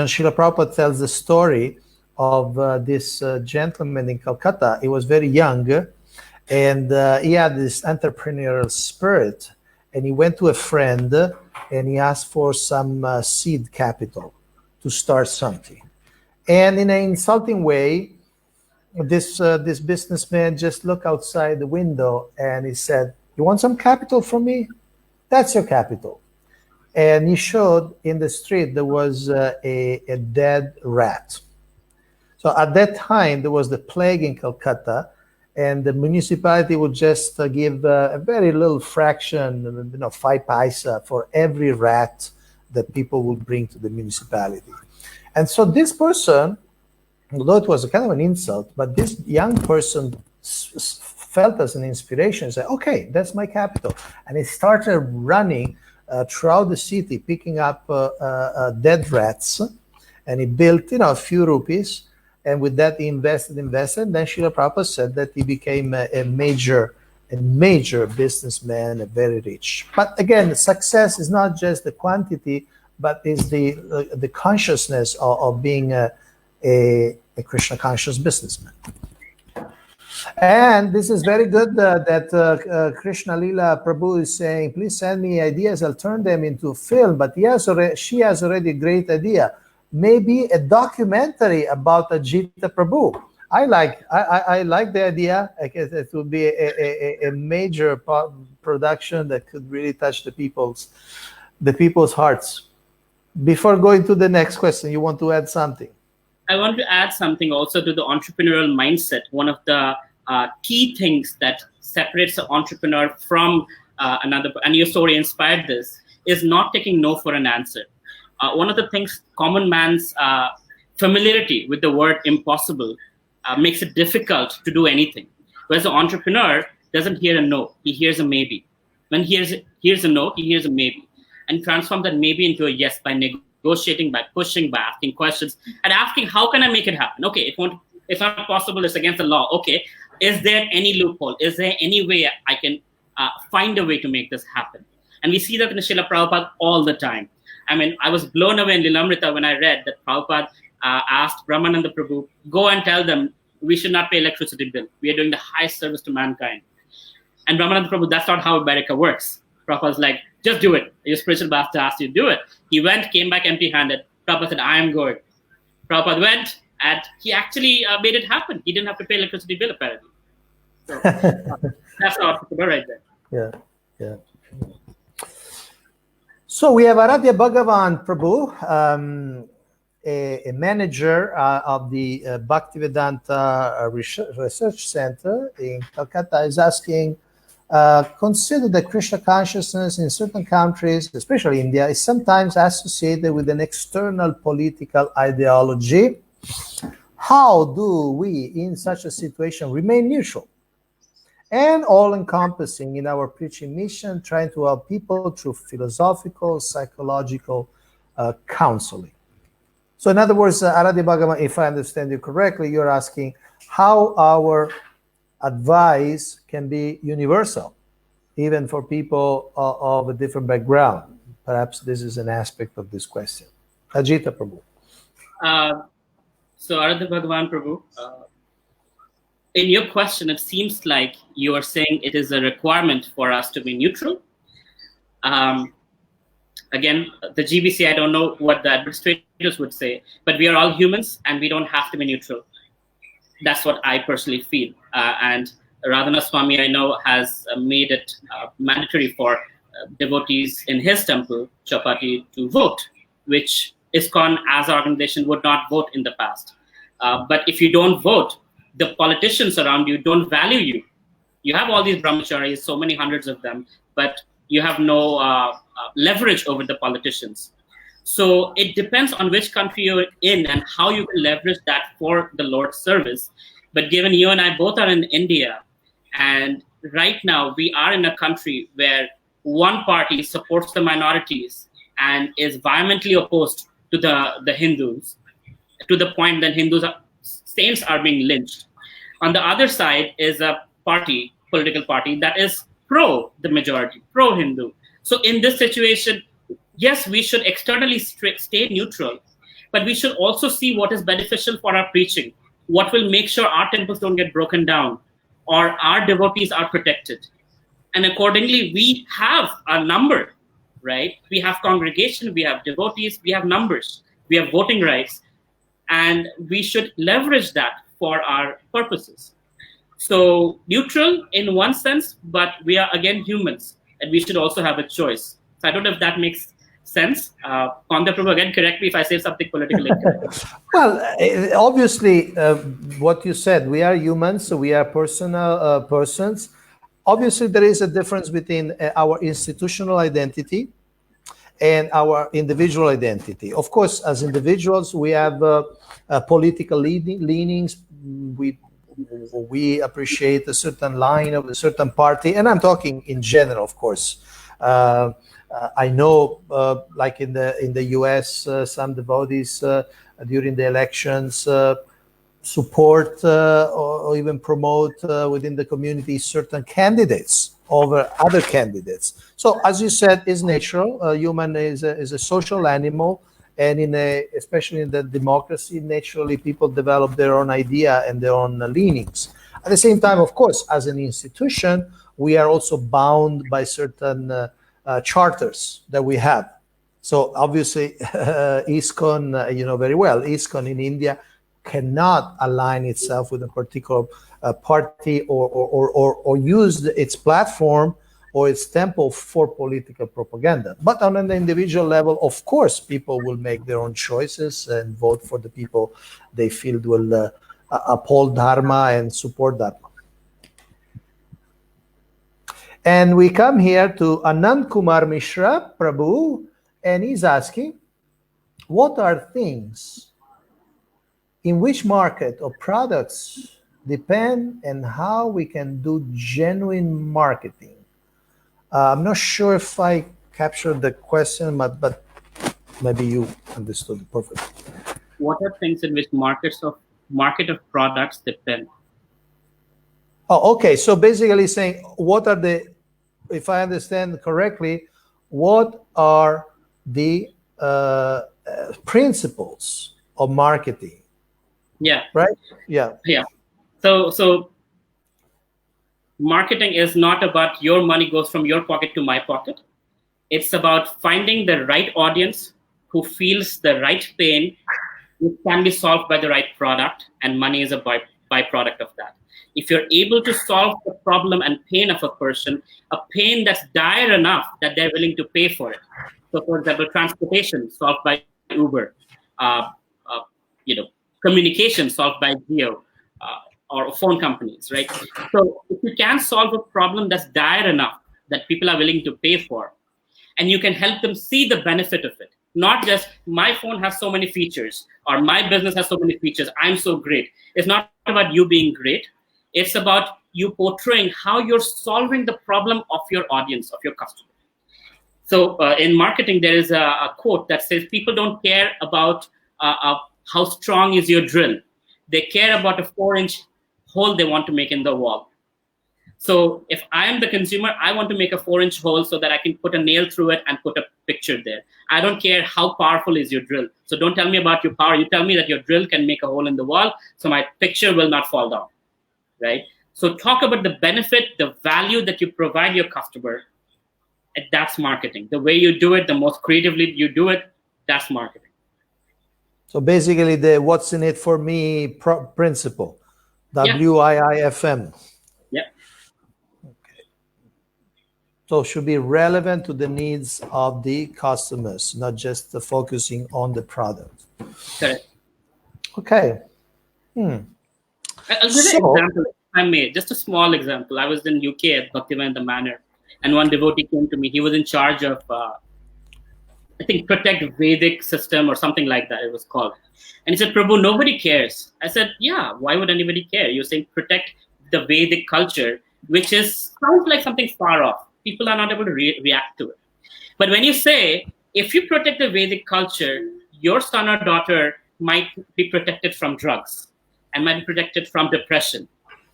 Srila Prabhupada tells the story of this gentleman in Calcutta. He was very young and he had this entrepreneurial spirit. And he went to a friend and he asked for some seed capital to start something. And in an insulting way, this businessman just looked outside the window and he said, "You want some capital from me? That's your capital." And he showed in the street there was a dead rat. So at that time, there was the plague in Calcutta, and the municipality would just give a very little fraction, 5 paisa for every rat that people would bring to the municipality. And so this person, although it was a kind of an insult, but this young person felt as an inspiration, said, "Okay, that's my capital." And he started running throughout the city, picking up dead rats, and he built, a few rupees. And with that, he invested. Then Srila Prabhupada said that he became a major businessman, very rich. But again, success is not just the quantity, but is the consciousness of being a Krishna conscious businessman. And this is very good that Krishna Lila Prabhu is saying, "Please send me ideas. I'll turn them into film." But she has already a great idea. Maybe a documentary about Ajita Prabhu. I like the idea. I guess it would be a major production that could really touch the people's hearts. Before going to the next question, you want to add something? I want to add something also to the entrepreneurial mindset. One of the key things that separates the entrepreneur from another, and your story inspired this, is not taking no for an answer. One of the things, common man's familiarity with the word impossible makes it difficult to do anything. Whereas the entrepreneur doesn't hear a no, he hears a maybe. When he hears a no, he hears a maybe. And transform that maybe into a yes by negotiating, by pushing, by asking questions, and asking, how can I make it happen? Okay, it's not possible, it's against the law. Okay, is there any loophole? Is there any way I can find a way to make this happen? And we see that in Srila Prabhupada all the time. I mean, I was blown away in Lilamrita when I read that Prabhupada asked Brahmananda Prabhu, go and tell them we should not pay electricity bill. We are doing the highest service to mankind. And Brahmananda Prabhu, that's not how America works. Prabhupada's like, just do it. Your spiritual master asked you to do it. He went, came back empty-handed. Prabhupada said, I am good. Prabhupada went, and he actually made it happen. He didn't have to pay electricity bill, apparently. So that's the entrepreneur right there. Yeah. So we have Aradhya Bhagavan Prabhu, a manager of the Bhaktivedanta Research Center in Calcutta, is asking, consider that Krishna consciousness in certain countries, especially India, is sometimes associated with an external political ideology. How do we, in such a situation, remain neutral and all-encompassing in our preaching mission, trying to help people through philosophical, psychological counseling. So in other words, Aradi Bhagavan, if I understand you correctly, you're asking how our advice can be universal, even for people of a different background. Perhaps this is an aspect of this question. Ajita Prabhu. So Aradha Bhagavan Prabhu, in your question, it seems like you are saying it is a requirement for us to be neutral. Again, the GBC, I don't know what the administrators would say, but we are all humans and we don't have to be neutral. That's what I personally feel. And Radhana Swami, I know, has made it mandatory for devotees in his temple, Chapati, to vote, which ISKCON as an organization would not vote in the past. But if you don't vote, the politicians around you don't value you. You have all these brahmacharis, so many hundreds of them, but you have no leverage over the politicians. So it depends on which country you're in and how you can leverage that for the Lord's service. But given you and I both are in India, and right now we are in a country where one party supports the minorities and is vehemently opposed to the Hindus, to the point that saints are being lynched. On the other side is a political party that is pro the majority, pro-Hindu. So in this situation, yes, we should externally stay neutral, but we should also see what is beneficial for our preaching, what will make sure our temples don't get broken down or our devotees are protected. And accordingly, we have a number, right? We have congregation, we have devotees, we have numbers, we have voting rights, and we should leverage that for our purposes. So neutral in one sense, but we are again humans, and we should also have a choice. So I don't know if that makes sense. Konda Prabhu, again, correct me if I say something politically incorrect. Well, obviously, what you said, we are humans, so we are personal persons. Obviously, there is a difference between our institutional identity and our individual identity. Of course, as individuals, we have political leanings. We appreciate a certain line of a certain party, and I'm talking in general, of course. I know, like in the U.S., some devotees during the elections support or even promote within the community certain candidates over other candidates. So, as you said, is natural. Human is a social animal, and especially in the democracy, naturally people develop their own idea and their own leanings. At the same time, of course, as an institution, we are also bound by certain charters that we have. So obviously, ISKCON, you know very well, ISKCON in India cannot align itself with a particular party or use its platform or its temple for political propaganda. But on an individual level, of course, people will make their own choices and vote for the people they feel will uphold Dharma and support Dharma. And we come here to Anand Kumar Mishra Prabhu, and he's asking, what are things in which market or products depend and how we can do genuine marketing? I'm not sure if I captured the question, but maybe you understood it perfectly. What are things in which market of products depend? Oh, okay. So basically saying, what are the, if I understand correctly, what are the principles of marketing? Yeah. Right? Yeah. Yeah. So marketing is not about your money goes from your pocket to my pocket. It's about finding the right audience who feels the right pain, which can be solved by the right product, and money is a byproduct of that. If you're able to solve the problem and pain of a person, a pain that's dire enough that they're willing to pay for it. So, for example, transportation solved by Uber, communication solved by Geo, or phone companies, right? So, if you can solve a problem that's dire enough that people are willing to pay for, and you can help them see the benefit of it, not just my phone has so many features or my business has so many features, I'm so great. It's not about you being great. It's about you portraying how you're solving the problem of your audience, of your customer. So in marketing, there is a quote that says, people don't care about how strong is your drill. They care about a 4-inch hole they want to make in the wall. So if I am the consumer, I want to make a 4-inch hole so that I can put a nail through it and put a picture there. I don't care how powerful is your drill. So don't tell me about your power. You tell me that your drill can make a hole in the wall, so my picture will not fall down, right? So talk about the benefit, the value that you provide your customer. And that's marketing. The way you do it, the most creatively you do it, that's marketing. So basically the what's in it for me principle, WIIFM. Yeah. Okay. So it should be relevant to the needs of the customers, not just the focusing on the product. Correct. Okay. I'll give an example, if I may, just a small example. I was in UK at Bhaktivinoda Manor, and one devotee came to me. He was in charge of, I think, Protect Vedic System or something like that it was called. And he said, Prabhu, nobody cares. I said, yeah, why would anybody care? You're saying protect the Vedic culture, which sounds like something far off. People are not able to react to it. But when you say, if you protect the Vedic culture, your son or daughter might be protected from drugs and might be protected from depression,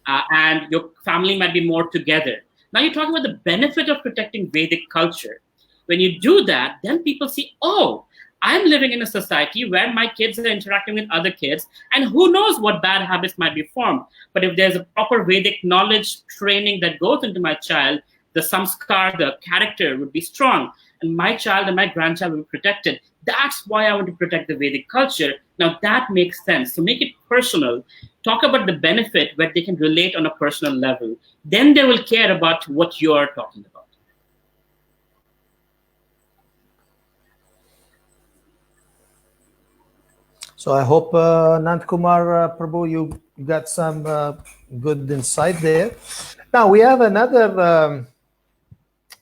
and your family might be more together. Now you're talking about the benefit of protecting Vedic culture. When you do that, then people see, oh, I'm living in a society where my kids are interacting with other kids, and who knows what bad habits might be formed. But if there's a proper Vedic knowledge training that goes into my child, the samskar, the character would be strong, and my child and my grandchild will be protected. That's why I want to protect the Vedic culture. Now that makes sense. So make it personal. Talk about the benefit where they can relate on a personal level. Then they will care about what you're talking about. So I hope, Nand Kumar, Prabhu, you got some good insight there. Now we have another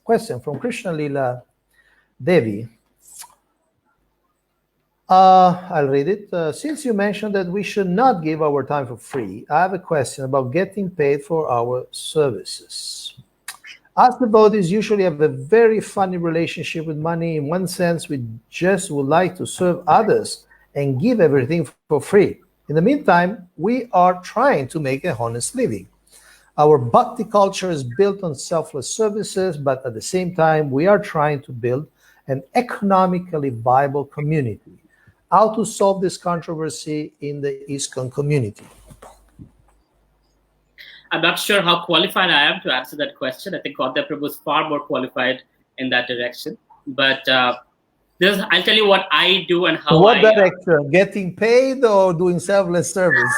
question from Krishna Lila Devi. I'll read it. Since you mentioned that we should not give our time for free, I have a question about getting paid for our services. Us devotees usually have a very funny relationship with money. In one sense, we just would like to serve others and give everything for free. In the meantime, we are trying to make a honest living. Our bhakti culture is built on selfless services, but at the same time, we are trying to build an economically viable community. How to solve this controversy in the ISKCON community? I'm not sure how qualified I am to answer that question. I think Gaudhya Prabhu is far more qualified in that direction. But I'll tell you what I do and how what direction? Getting paid or doing selfless service?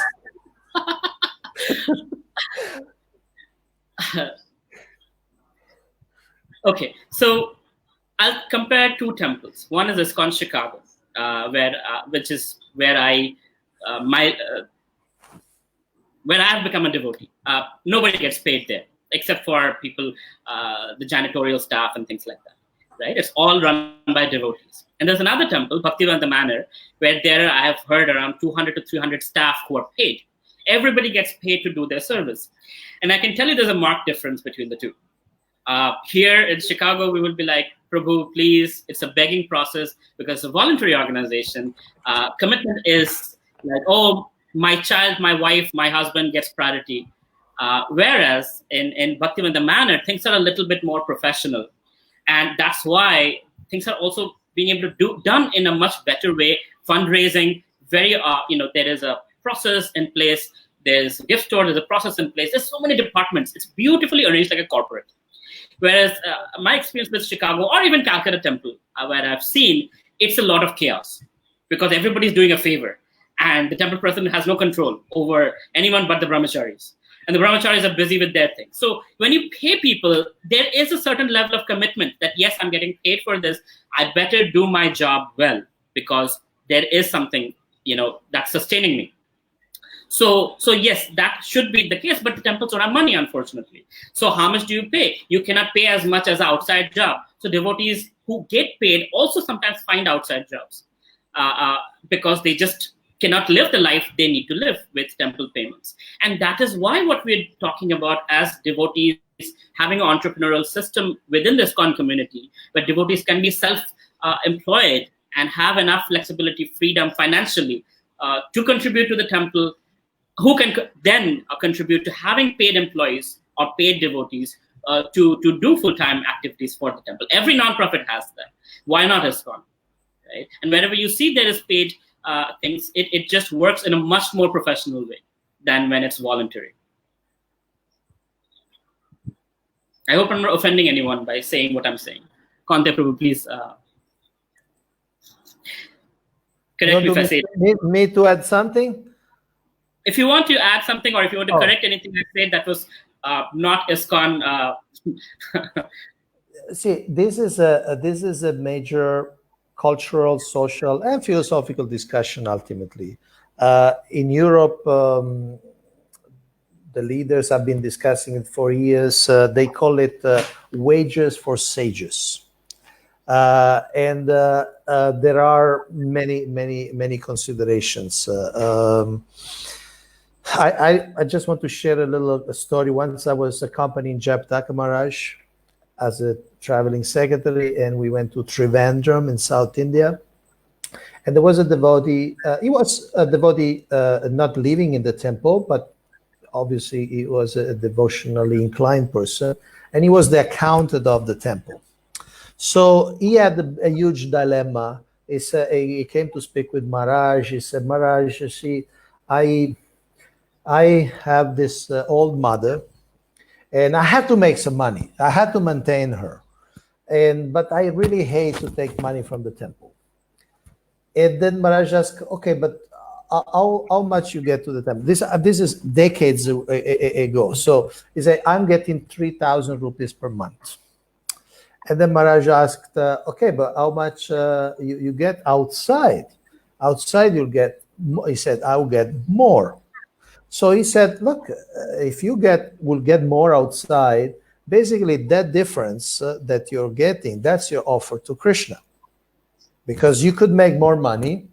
Okay, so I'll compare two temples. One is ISKCON Chicago, which is where I have become a devotee. Nobody gets paid there except for people, the janitorial staff and things like that. Right? It's all run by devotees. And there's another temple, Bhaktivinoda Manor, where I have heard around 200 to 300 staff who are paid. Everybody gets paid to do their service. And I can tell you there's a marked difference between the two. Here in Chicago, we will be like, Prabhu, please, it's a begging process because it's a voluntary organization. Commitment is like, oh, my child, my wife, my husband gets priority. Whereas in Bhaktivinoda Manor, things are a little bit more professional. And that's why things are also being able to done in a much better way. Fundraising, there is a process in place. There's a gift store, there's a process in place. There's so many departments. It's beautifully arranged like a corporate. Whereas my experience with Chicago or even Calcutta Temple, where I've seen, it's a lot of chaos because everybody's doing a favor. And the temple president has no control over anyone but the brahmacharis. And the brahmacharis are busy with their thing. So when you pay people, there is a certain level of commitment that, yes, I'm getting paid for this. I better do my job well because there is something, that's sustaining me. So yes, that should be the case, but the temples don't have money, unfortunately. So how much do you pay? You cannot pay as much as an outside job. So devotees who get paid also sometimes find outside jobs because they just cannot live the life they need to live with temple payments. And that is why what we're talking about as devotees, having an entrepreneurial system within the ISKCON community, where devotees can be self-employed and have enough flexibility, freedom financially to contribute to the temple, who can then contribute to having paid employees or paid devotees to do full-time activities for the temple. Every nonprofit has that. Why not ISKCON? Right? And wherever you see there is paid things, it just works in a much more professional way than when it's voluntary. I hope I'm not offending anyone by saying what I'm saying. Kante Prabhu, please correct me if I say it. Me to add something? If you want to add something, or if you want to correct anything I said that was not ISKCON. See, this is a major cultural, social, and philosophical discussion ultimately. In Europe, the leaders have been discussing it for years. They call it wages for sages. And there are many considerations. I just want to share a story. Once I was accompanying Japtaka Maharaj as a traveling secretary, and we went to Trivandrum in South India. And there was a devotee. He was a devotee not living in the temple, but obviously he was a devotionally inclined person, and he was the accountant of the temple. So he had a huge dilemma. He came to speak with Maharaj. He said, Maharaj, you see, I have this old mother, and I had to make some money. I had to maintain her, but I really hate to take money from the temple. And then Maharaj asked, okay, but how much you get to the temple? This is decades ago. So he said, I'm getting 3,000 rupees per month. And then Maharaj asked, okay, but how much you get outside? Outside you'll get more. He said, I'll get more. So he said, look, if you will get more outside, basically that difference that you're getting, that's your offer to Krishna. Because you could make more money,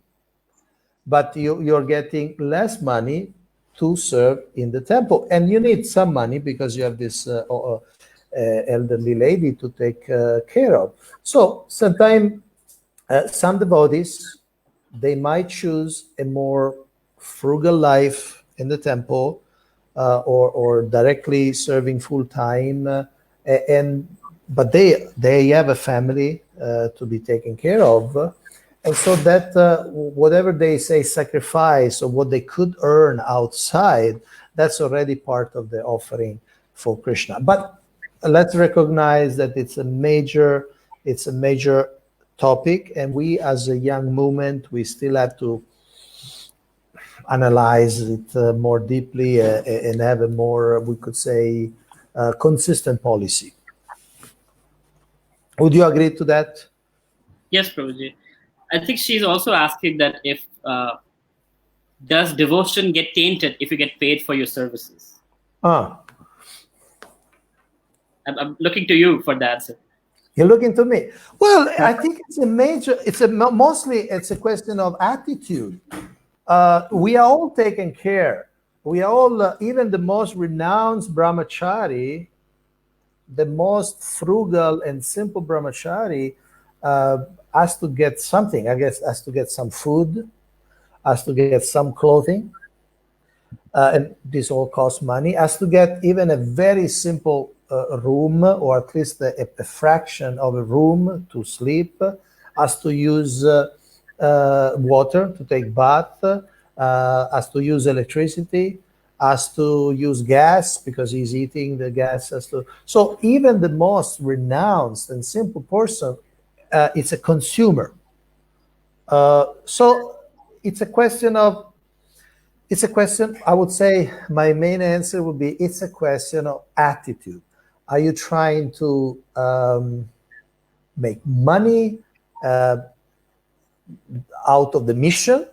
but you're getting less money to serve in the temple. And you need some money because you have this elderly lady to take care of. So sometimes some devotees, they might choose a more frugal life in the temple or directly serving full time, but they have a family to be taken care of, and so that whatever they say sacrifice or what they could earn outside, that's already part of the offering for Krishna. But let's recognize that it's a major topic, and we as a young movement, we still have to analyze it more deeply and have a more, we could say, consistent policy. Would you agree to that? Yes, Prabhuji. I think she's also asking that if does devotion get tainted if you get paid for your services? I'm looking to you for that, sir. You're looking to me. Well, I think mostly it's a question of attitude. We are all taken care. We are all, even the most renounced brahmachari, the most frugal and simple brahmachari, has to get something. I guess has to get some food, has to get some clothing, and this all costs money. Has to get even a very simple room, or at least a fraction of a room to sleep. Has to use water to take bath, has to use electricity, has to use gas because he's eating the gas. So even the most renounced and simple person, it's a consumer. So it's a question, I would say my main answer would be, it's a question of attitude. Are you trying to make money out of the mission,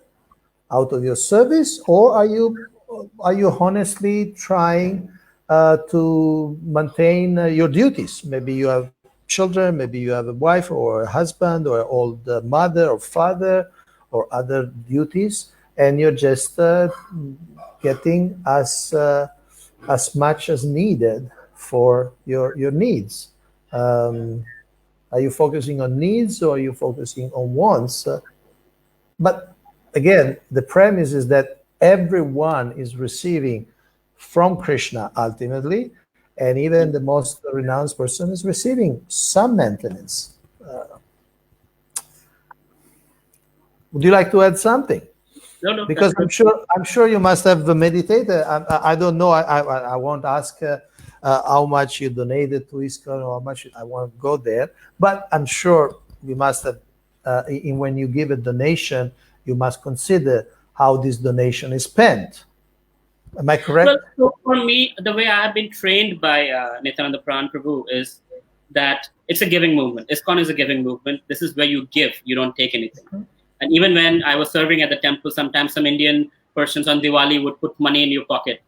out of your service, or are you honestly trying to maintain your duties? Maybe you have children, maybe you have a wife or a husband or an old mother or father or other duties, and you're just getting as much as needed for your needs. Are you focusing on needs or are you focusing on wants? But again, the premise is that everyone is receiving from Krishna ultimately, and even the most renounced person is receiving some maintenance. Would you like to add something? No, Because I'm sure you must have meditated. I don't know. I won't ask how much you donated to ISKCON or how much I won't go there. But I'm sure we must have. When you give a donation, you must consider how this donation is spent. Am I correct? Well, so for me, the way I have been trained by Nityananda Pran Prabhu is that it's a giving movement. ISKCON is a giving movement. This is where you give, you don't take anything. And even when I was serving at the temple, sometimes some Indian persons on Diwali would put money in your pocket.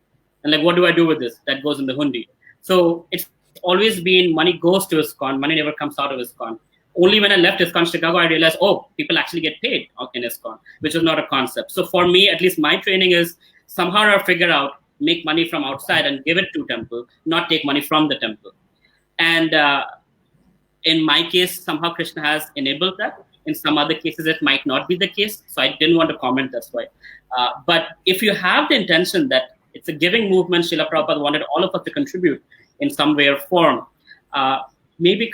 And like, what do I do with this? That goes in the hundi. So it's always been money goes to ISKCON. Money never comes out of ISKCON. Only when I left ISKCON Chicago, I realized, oh, people actually get paid in ISKCON, which is not a concept. So for me, at least my training is somehow or figure out, make money from outside and give it to temple, not take money from the temple. And in my case, somehow Krishna has enabled that. In some other cases, it might not be the case. So I didn't want to comment, that's why. But if you have the intention that it's a giving movement, Srila Prabhupada wanted all of us to contribute in some way or form, maybe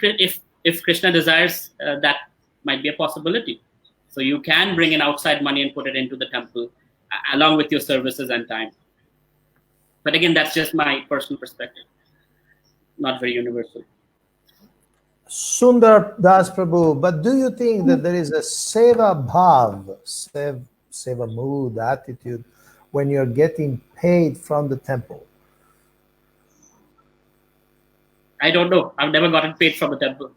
if Krishna desires, that might be a possibility. So you can bring in outside money and put it into the temple along with your services and time. But again, that's just my personal perspective, not very universal. Sundar Das Prabhu, but do you think that there is a seva bhav, seva mood, attitude, when you're getting paid from the temple? I don't know. I've never gotten paid from the temple.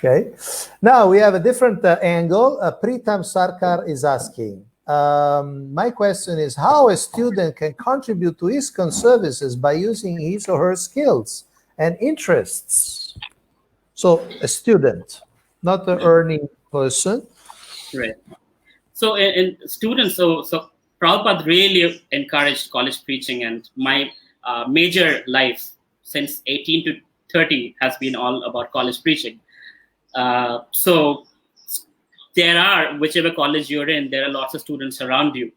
Okay. Now we have a different angle. Pritam Sarkar is asking, my question is how a student can contribute to ISKCON services by using his or her skills and interests. So a student, not an earning person. Right. So in students, so Prabhupada really encouraged college preaching, and my major life since 18 to 30 has been all about college preaching. So there are, whichever college you're in, there are lots of students around you.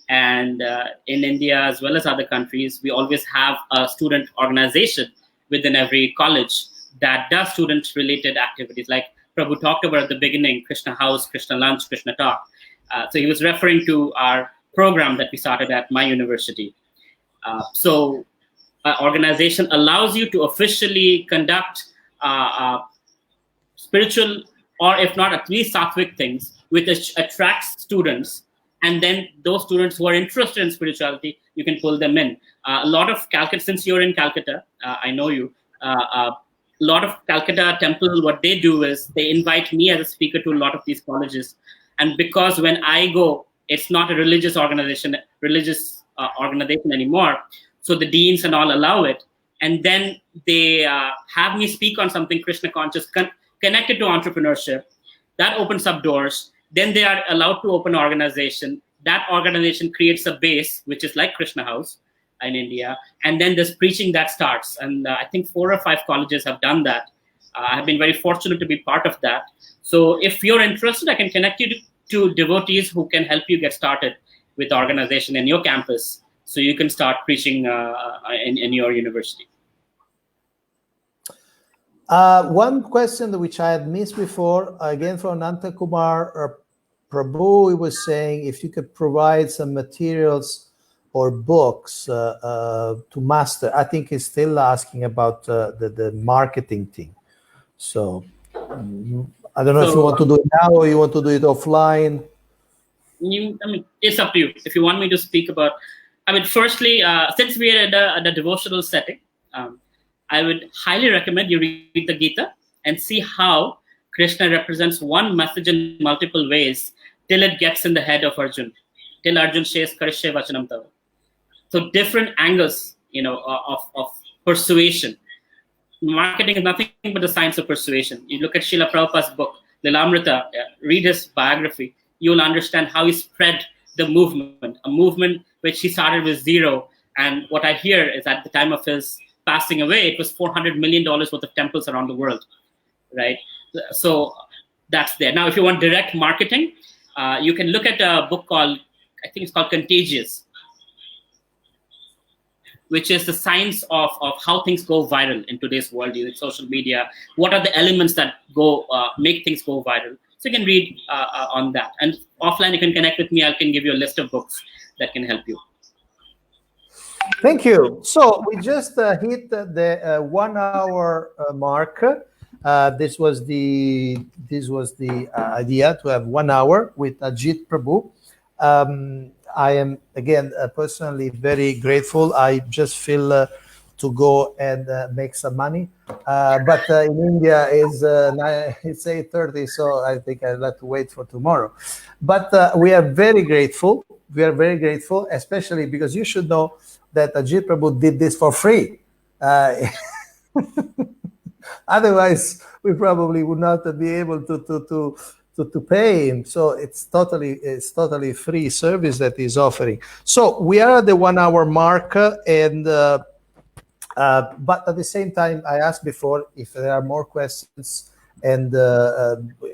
And in India, as well as other countries, we always have a student organization within every college that does student-related activities. Like Prabhu talked about at the beginning, Krishna House, Krishna Lunch, Krishna Talk. So he was referring to our program that we started at my university. So organization allows you to officially conduct spiritual, or if not, at least sattvic things, which attracts students. And then those students who are interested in spirituality, you can pull them in. A lot of Calcutta, since you're in Calcutta, I know you, a lot of Calcutta temple, what they do is they invite me as a speaker to a lot of these colleges. And because when I go, it's not a religious organization anymore. So the deans and all allow it. And then they have me speak on something Krishna conscious connected to entrepreneurship. That opens up doors. Then they are allowed to open an organization. That organization creates a base, which is like Krishna House in India. And then there's preaching that starts. And I think 4 or 5 colleges have done that. I have been very fortunate to be part of that. So if you're interested, I can connect you to devotees who can help you get started with the organization in your campus, so you can start preaching in your university. One question which I had missed before, again from Nanta Kumar Prabhu, he was saying if you could provide some materials or books to master. I think he's still asking about the marketing thing. So I don't know if you want to do it now or you want to do it offline. It's up to you. If you want me to speak about, firstly, since we are at a devotional setting, I would highly recommend you read the Gita and see how Krishna represents one message in multiple ways till it gets in the head of Arjun, till Arjun says Karishye Vachanam Tava. So different angles, of persuasion. Marketing is nothing but the science of persuasion. You look at Srila Prabhupada's book, Lilamrita, read his biography. you'll understand how he spread the movement, a movement which he started with zero. And what I hear is at the time of his passing away, it was $400 million worth of temples around the world, right? So that's there. Now, if you want direct marketing, you can look at a book called, I think it's called Contagious, which is the science of how things go viral in today's world using social media. What are the elements that go make things go viral? So you can read on that. And offline, you can connect with me. I can give you a list of books that can help you. Thank you. So we just hit the 1 hour mark. This was the idea to have 1 hour with Ajit Prabhu. I am again personally very grateful. I just feel to go and make some money, but in India is it's 8:30, so I think I'll have to wait for tomorrow. But we are very grateful. We are very grateful, especially because you should know that Ajit Prabhu did this for free. Otherwise, we probably would not be able to pay him. So it's totally free service that he's offering. So we are at the 1 hour mark, and but at the same time, I asked before if there are more questions, and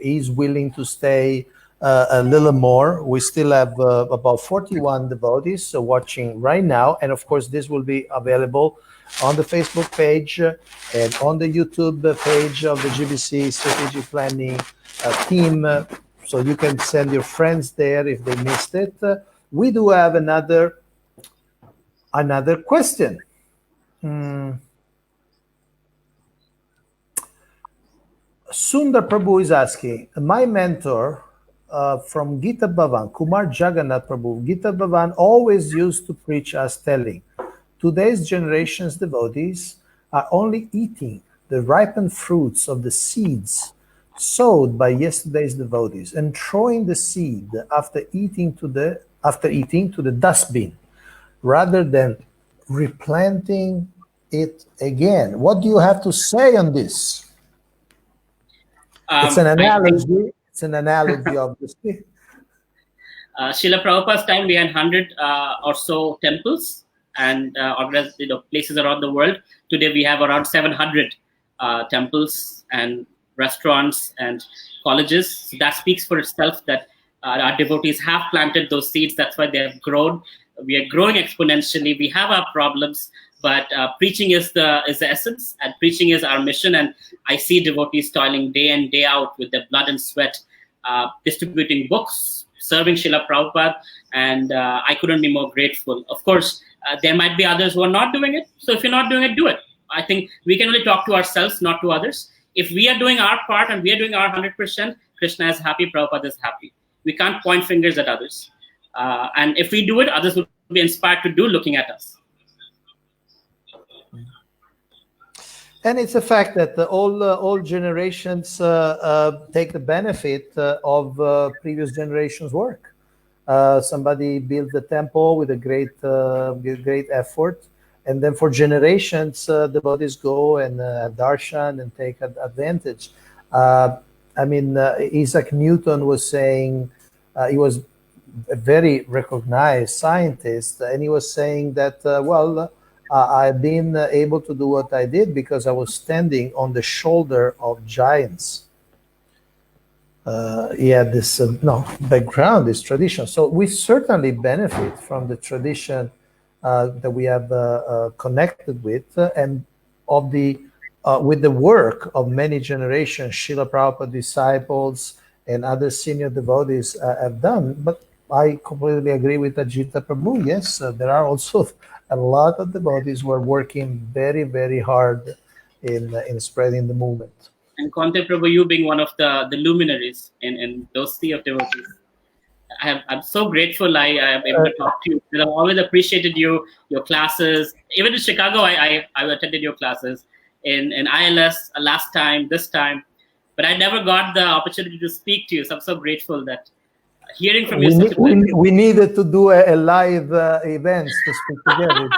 he's willing to stay a little more. We still have about 41 devotees watching right now, and of course, this will be available on the Facebook page and on the YouTube page of the GBC Strategic Planning team, so you can send your friends there if they missed it. We do have another question. Sundar Prabhu is asking, my mentor from Gita Bhavan, Kumar Jagannath Prabhu, Gita Bhavan always used to preach us telling, today's generation's devotees are only eating the ripened fruits of the seeds sowed by yesterday's devotees and throwing the seed after eating to the dustbin rather than replanting it again. What do you have to say on this? It's an analogy. It's an analogy, obviously. Srila Prabhupada's time, we had 100 or so temples and organized, places around the world. Today, we have around 700 temples and restaurants and colleges. So that speaks for itself that our devotees have planted those seeds. That's why they have grown. We are growing exponentially. We have our problems, but preaching is the essence, and preaching is our mission. And I see devotees toiling day in, day out with their blood and sweat, distributing books, serving Srila Prabhupada, and I couldn't be more grateful. Of course, there might be others who are not doing it. So if you're not doing it, do it. I think we can only talk to ourselves, not to others. If we are doing our part and we are doing our 100%, Krishna is happy, Prabhupada is happy. We can't point fingers at others. And if we do it, others will be inspired to do, looking at us. And it's a fact that all generations take the benefit of previous generations' work. Somebody builds a temple with a great effort, and then for generations, devotees go and darshan and take advantage. I mean, Isaac Newton was saying, he was a very recognized scientist, and he was saying that, I've been able to do what I did because I was standing on the shoulder of giants. He had this background, this tradition. So we certainly benefit from the tradition that we have connected with, and of the with the work of many generations, Srila Prabhupada disciples and other senior devotees have done. But I completely agree with Ajita Prabhu. Yes, there are also a lot of devotees who are working very, very hard in spreading the movement. And Conte Prabhu, you being one of the luminaries in those sea of devotees. I'm so grateful I am able to talk to you. I've always appreciated your classes. Even in Chicago, I attended your classes in ILS last time, this time. But I never got the opportunity to speak to you. So I'm so grateful that hearing from you. We needed to do a live event to speak together.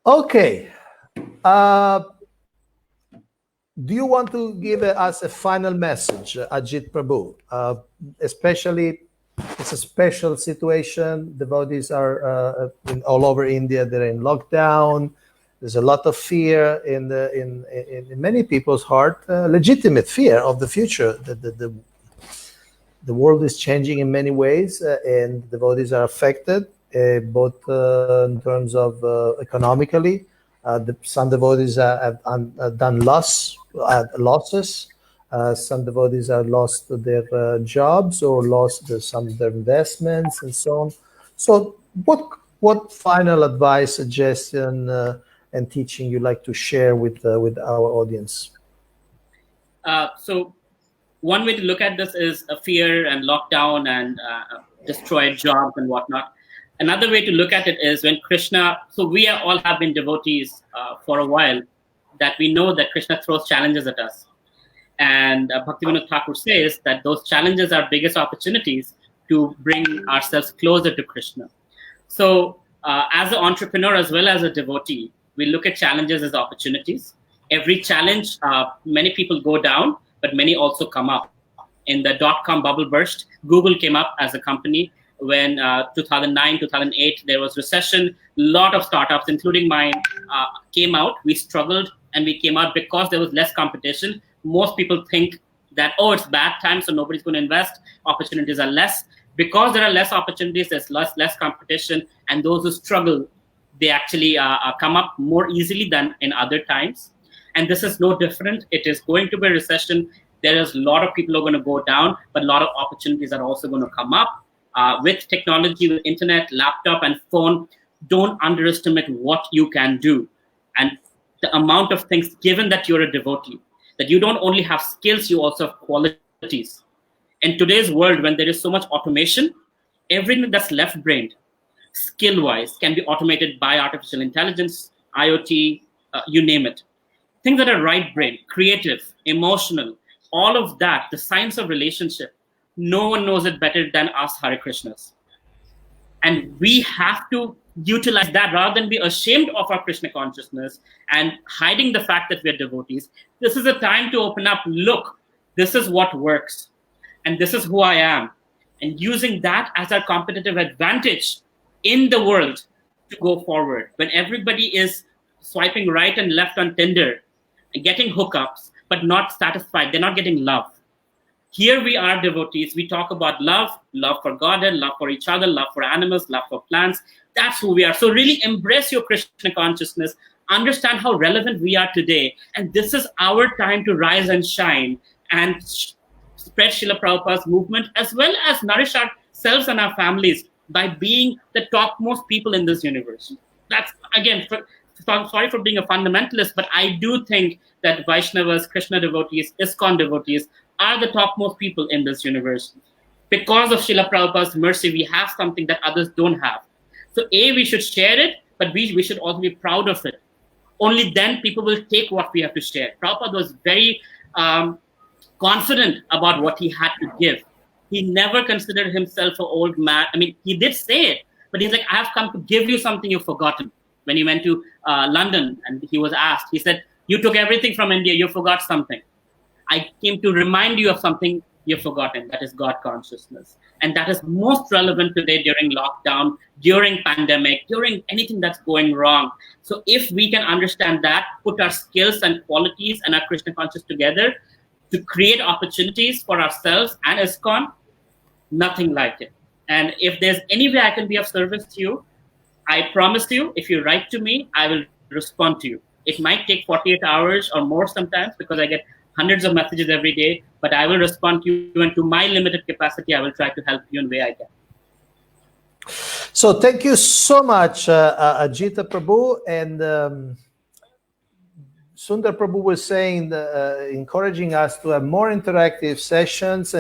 Okay. Do you want to give us a final message, Ajit Prabhu? Especially, it's a special situation. Devotees are all over India. They're in lockdown. There's a lot of fear in many people's heart, legitimate fear of the future. The world is changing in many ways, and devotees are affected, both in terms of economically. Some devotees have done losses. Some devotees have lost their jobs or lost some of their investments and so on. So, what final advice, suggestion, and teaching you like to share with our audience? So one way to look at this is a fear and lockdown and destroyed jobs and whatnot. Another way to look at it is when Krishna, so we all have been devotees for a while, that we know that Krishna throws challenges at us. And Bhaktivinoda Thakur says that those challenges are biggest opportunities to bring ourselves closer to Krishna. So as an entrepreneur as well as a devotee, we look at challenges as opportunities. Every challenge, many people go down, but many also come up. In the dot-com bubble burst, Google came up as a company. When 2009, 2008, there was recession. A lot of startups, including mine, came out. We struggled and we came out because there was less competition. Most people think that, oh, it's bad time, so nobody's going to invest. Opportunities are less. Because there are less opportunities, there's less competition. And those who struggle, they actually come up more easily than in other times. And this is no different. It is going to be a recession. There is a lot of people who are going to go down, but a lot of opportunities are also going to come up. With technology, with internet, laptop, and phone, don't underestimate what you can do. And the amount of things, given that you're a devotee, that you don't only have skills, you also have qualities. In today's world, when there is so much automation, everything that's left-brained, skill-wise, can be automated by artificial intelligence, IoT, you name it. Things that are right-brain, creative, emotional, all of that, the science of relationship, no one knows it better than us Hare Krishnas. And we have to utilize that rather than be ashamed of our Krishna consciousness and hiding the fact that we are devotees. This is a time to open up, look, this is what works. And this is who I am. And using that as our competitive advantage in the world to go forward. When everybody is swiping right and left on Tinder and getting hookups, but not satisfied, they're not getting love. Here we are devotees. We talk about love for Godhead, love for each other, love for animals, love for plants. That's who we are. So really embrace your Krishna consciousness. Understand how relevant we are today. And this is our time to rise and shine and spread Srila Prabhupada's movement, as well as nourish ourselves and our families by being the topmost people in this universe. That's, again, sorry for being a fundamentalist, but I do think that Vaishnavas, Krishna devotees, ISKCON devotees are the topmost people in this universe. Because of Srila Prabhupada's mercy, we have something that others don't have. So we should share it, but we should also be proud of it. Only then people will take what we have to share. Prabhupada was very confident about what he had to give. He never considered himself an old man. I mean, he did say it, but he's like, I have come to give you something you've forgotten. When he went to London and he was asked, he said, you took everything from India, you forgot something. I came to remind you of something you've forgotten. That is God consciousness. And that is most relevant today during lockdown, during pandemic, during anything that's going wrong. So if we can understand that, put our skills and qualities and our Krishna consciousness together to create opportunities for ourselves and ISKCON, nothing like it. And if there's any way I can be of service to you, I promise you, if you write to me, I will respond to you. It might take 48 hours or more sometimes because I get hundreds of messages every day, but I will respond to you, and to my limited capacity, I will try to help you in the way I can. So thank you so much, Ajita Prabhu. And Sundar Prabhu was saying, encouraging us to have more interactive sessions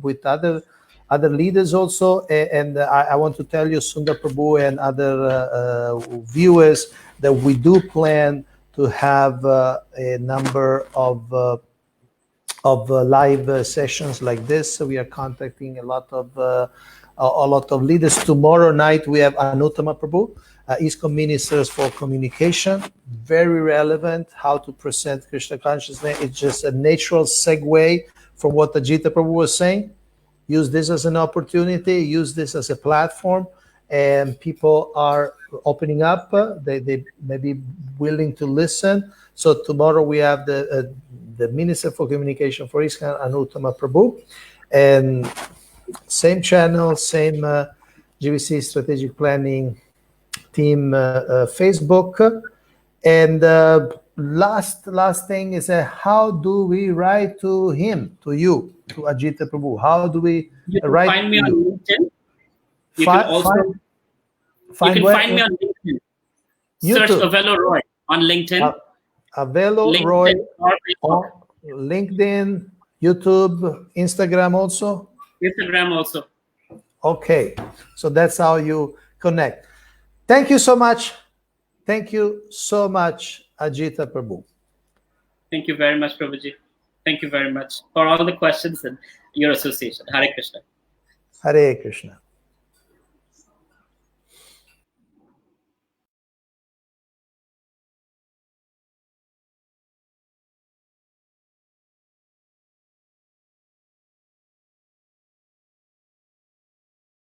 with other leaders also. And I want to tell you, Sundar Prabhu and other viewers, that we do plan to have a number of live sessions like this. So we are contacting a lot of a lot of leaders. Tomorrow night we have Anuttama Prabhu, ISKCON Ministers for Communication. Very relevant how to present Krishna consciousness. It's just a natural segue from what Ajita Prabhu was saying. Use this as an opportunity, use this as a platform, and people are opening up. They may be willing to listen. So tomorrow we have the Minister for Communication for ISKCON, Anuttama Prabhu, and same channel, same GVC Strategic Planning Team Facebook. And last thing is how do we write to him, to you, to Ajita Prabhu? How do we write? Find me on LinkedIn. You can find me on LinkedIn. YouTube. Search Avello Roy on LinkedIn. Avello Roy on LinkedIn, YouTube, Instagram also? Instagram also. Okay, so that's how you connect. Thank you so much. Thank you so much, Ajita Prabhu. Thank you very much, Prabhuji. Thank you very much for all the questions and your association. Hare Krishna. Hare Krishna.